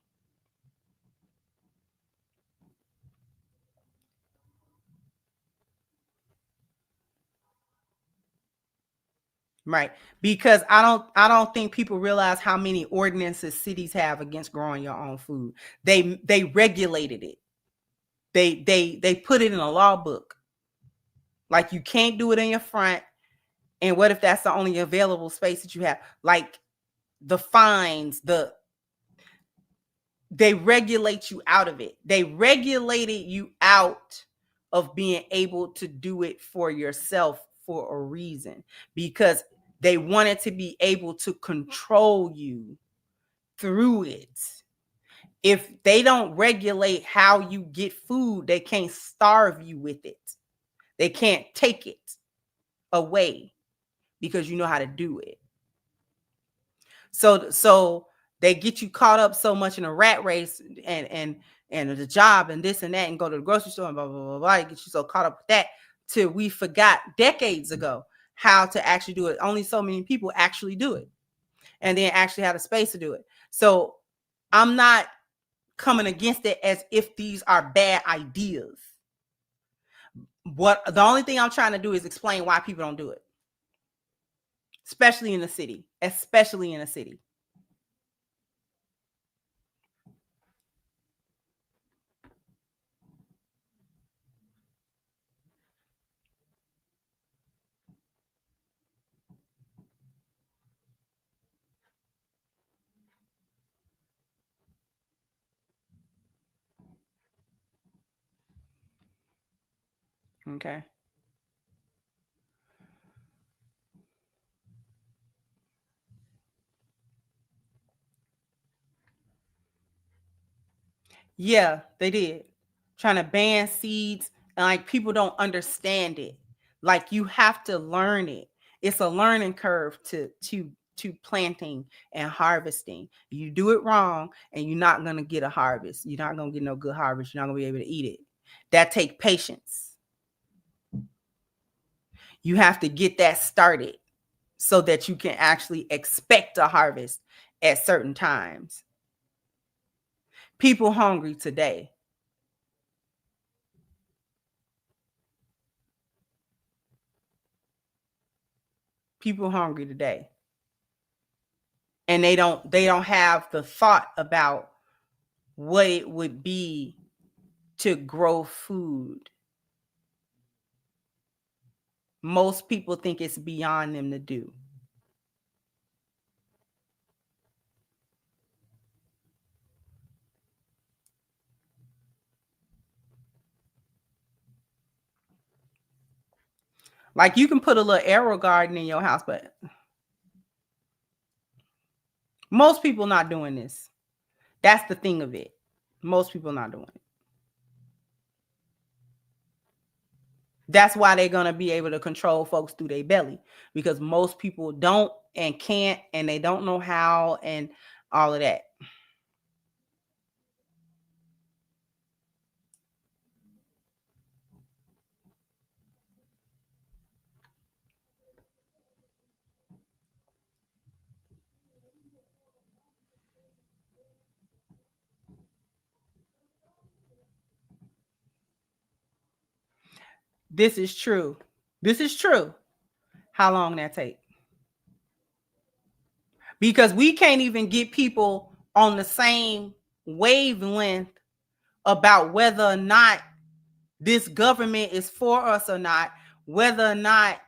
Right. Because I don't think people realize how many ordinances cities have against growing your own food. They regulated it. They put it in a law book. Like, you can't do it in your front. And what if that's the only available space that you have? Like, the fines, they regulate you out of it. They regulated you out of being able to do it for yourself for a reason, because they wanted to be able to control you through it. If they don't regulate how you get food, they can't starve you with it. They can't take it away because you know how to do it. So they get you caught up so much in a rat race and the job and this and that, and go to the grocery store and blah, blah, blah, blah. They get you so caught up with that till we forgot decades ago how to actually do it. Only so many people actually do it, and then actually have the space to do it. So I'm not coming against it as if these are bad ideas. the only thing I'm trying to do is explain why people don't do it. Especially in the city. Especially in the city. Okay. Yeah, they did. Trying to ban seeds, and like people don't understand it. Like you have to learn it. It's a learning curve to planting and harvesting. You do it wrong and you're not going to get a harvest. You're not going to get no good harvest. You're not going to be able to eat it. That takes patience. You have to get that started so that you can actually expect a harvest at certain times. People hungry today. People hungry today. And they don't have the thought about what it would be to grow food. Most people think it's beyond them to do. Like you can put a little arrow garden in your house, but most people not doing this. That's the thing of it. Most people not doing it. That's why they're going to be able to control folks through their belly, because most people don't and can't, and they don't know how, and all of that. This is true. This is true. How long that take? Because we can't even get people on the same wavelength about whether or not this government is for us or not, whether or not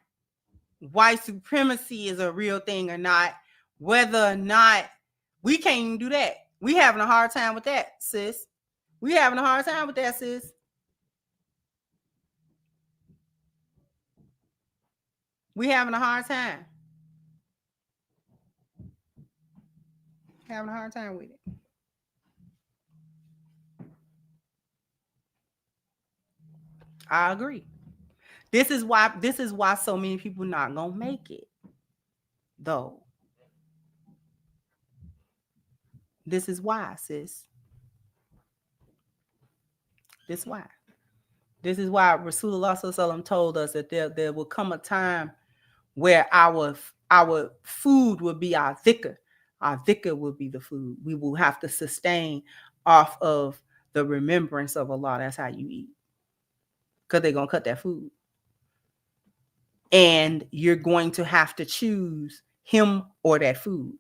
white supremacy is a real thing or not, whether or not we can't even do that. We having a hard time with that, sis. We having a hard time with that, sis. We having a hard time. Having a hard time with it. I agree. This is why so many people not gonna make it, though. This is why, sis. This is why. This is why Rasulullah Sallallahu Alaihi Wasallam told us that there will come a time where our food will be our dhikr. Our dhikr will be the food. We will have to sustain off of the remembrance of Allah. That's how you eat. Because they're going to cut that food. And you're going to have to choose him or that food.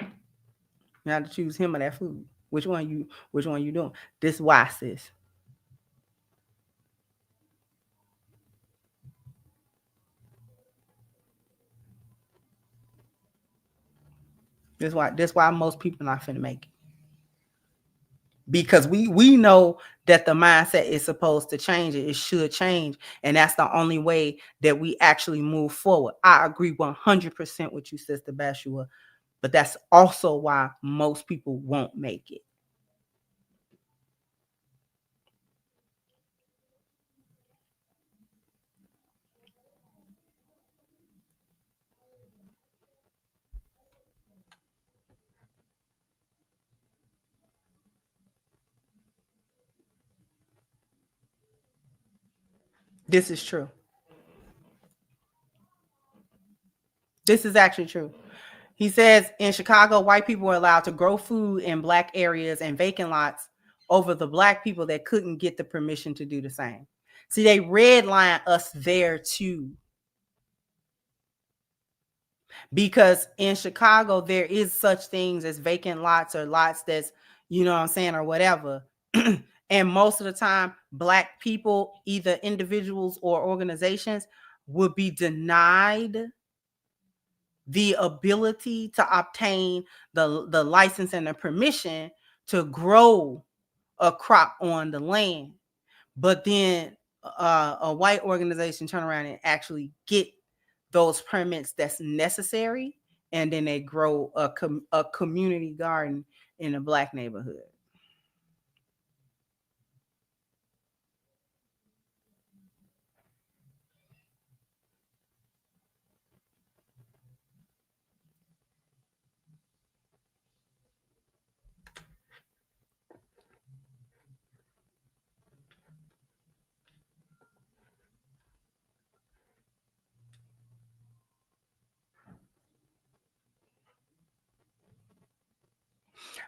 You have to choose him or that food. Which one you doing? This is why, sis. This why most people not finna make it. Because we know that the mindset is supposed to change. It should change. And that's the only way that we actually move forward. I agree 100% with you, Sister Bashua. But that's also why most people won't make it. This is true. This is actually true. He says in Chicago, white people are allowed to grow food in black areas and vacant lots over the black people that couldn't get the permission to do the same. See, they redline us there too. Because in Chicago, there is such things as vacant lots or lots that's, you know what I'm saying, or whatever. And most of the time, black people, either individuals or organizations, would be denied the ability to obtain the license and the permission to grow a crop on the land. But then a white organization turn around and actually get those permits that's necessary, and then they grow a community garden in a black neighborhood.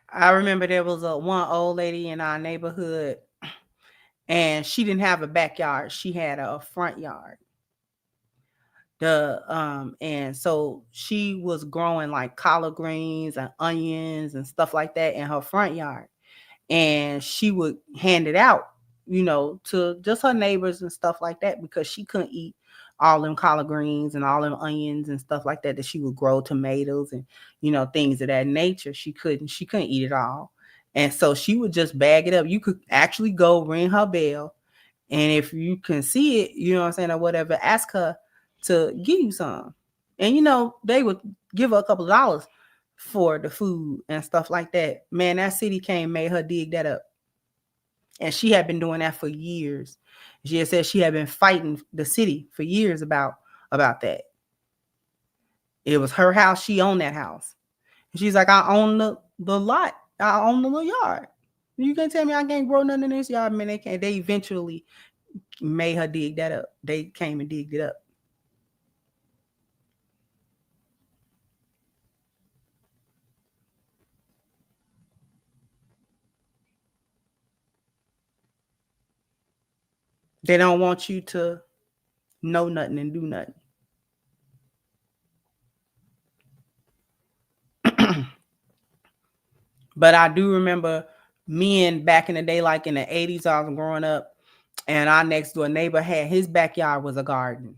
I remember there was one old lady in our neighborhood, and she didn't have a backyard. She had a front yard. And so she was growing like collard greens and onions and stuff like that in her front yard. And she would hand it out, to just her neighbors and stuff like that, because she couldn't eat all them collard greens and all them onions and stuff like that she would grow, tomatoes and things of that nature. She couldn't eat it all. And so she would just bag it up. You could actually go ring her bell, and if you can see it, you know what I'm saying, or whatever, ask her to give you some. And they would give her a couple of dollars for the food and stuff like that. Man, that city came, made her dig that up. And she had been doing that for years. She had said she had been fighting the city for years about that. It was her house. She owned that house. And she's like, I own the lot. I own the little yard. You can't tell me I can't grow nothing in this yard. Man, they can't. They eventually made her dig that up. They came and digged it up. They don't want you to know nothing and do nothing. But I do remember men back in the day, like in the 80s, I was growing up, and our next door neighbor had, his backyard was a garden.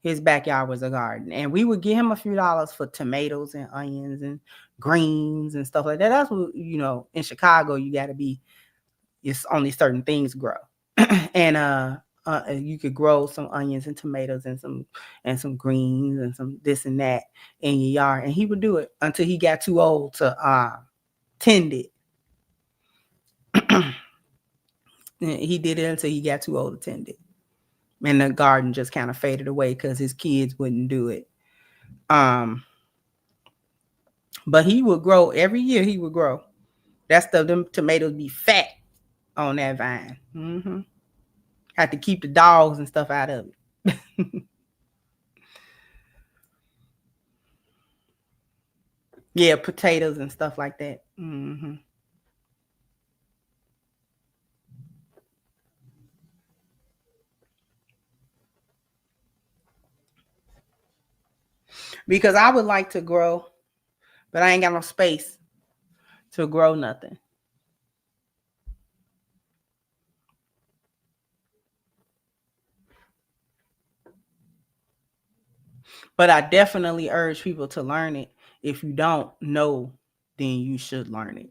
His backyard was a garden. And we would give him a few dollars for tomatoes and onions and greens and stuff like that. That's what, in Chicago, you got to be, it's only certain things grow. And you could grow some onions and tomatoes and some greens and some this and that in your yard. And he would do it until he got too old to tend it. He did it until he got too old to tend it. And the garden just kind of faded away because his kids wouldn't do it. But he would grow every year. He would grow. Them tomatoes be fat on that vine. Mm-hmm. Had to keep the dogs and stuff out of it. Yeah, potatoes and stuff like that. Mm-hmm. Because I would like to grow, but I ain't got no space to grow nothing. But I definitely urge people to learn it. If you don't know, then you should learn it.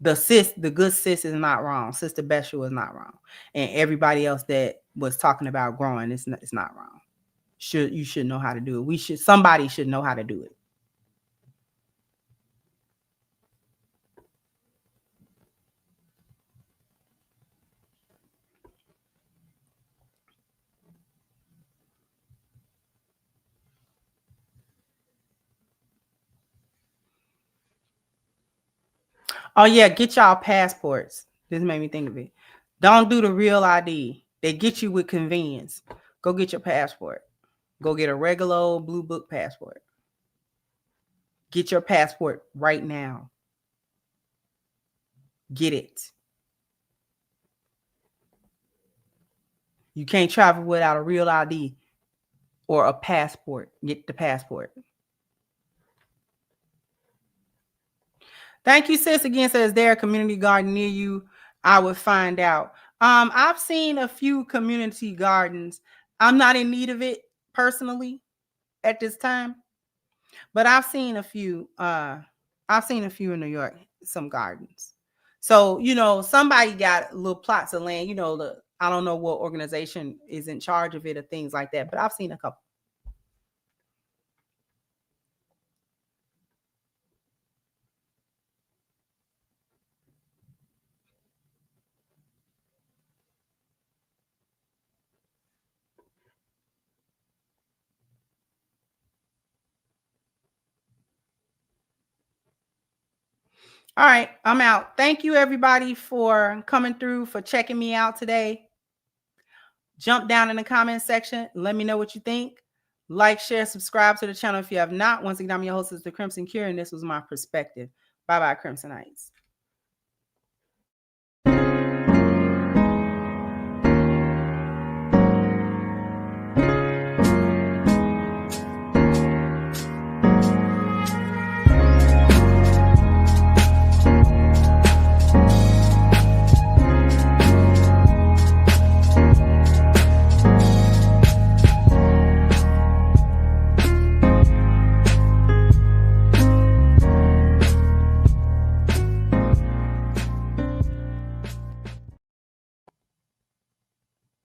The good sis is not wrong. Sister Beshua is not wrong. And everybody else that was talking about growing, it's not wrong. You should know how to do it. Somebody should know how to do it. Oh yeah, get y'all passports. This made me think of it. Don't do the real ID. They get you with convenience. Go get your passport. Go get a regular old blue book passport. Get your passport right now. Get it. You can't travel without a real ID or a passport. Get the passport. Thank you, sis. Again, says there a community garden near you? I would find out. I've seen a few community gardens. I'm not in need of it personally at this time, but I've seen a few. I've seen a few in New York, some gardens. So, somebody got little plots of land, I don't know what organization is in charge of it or things like that, but I've seen a couple. All right, I'm out. Thank you, everybody, for coming through, for checking me out today. Jump down in the comment section. Let me know what you think. Like, share, subscribe to the channel if you have not. Once again, I'm your host, the Crimson Cure, and this was my perspective. Bye-bye, Crimsonites.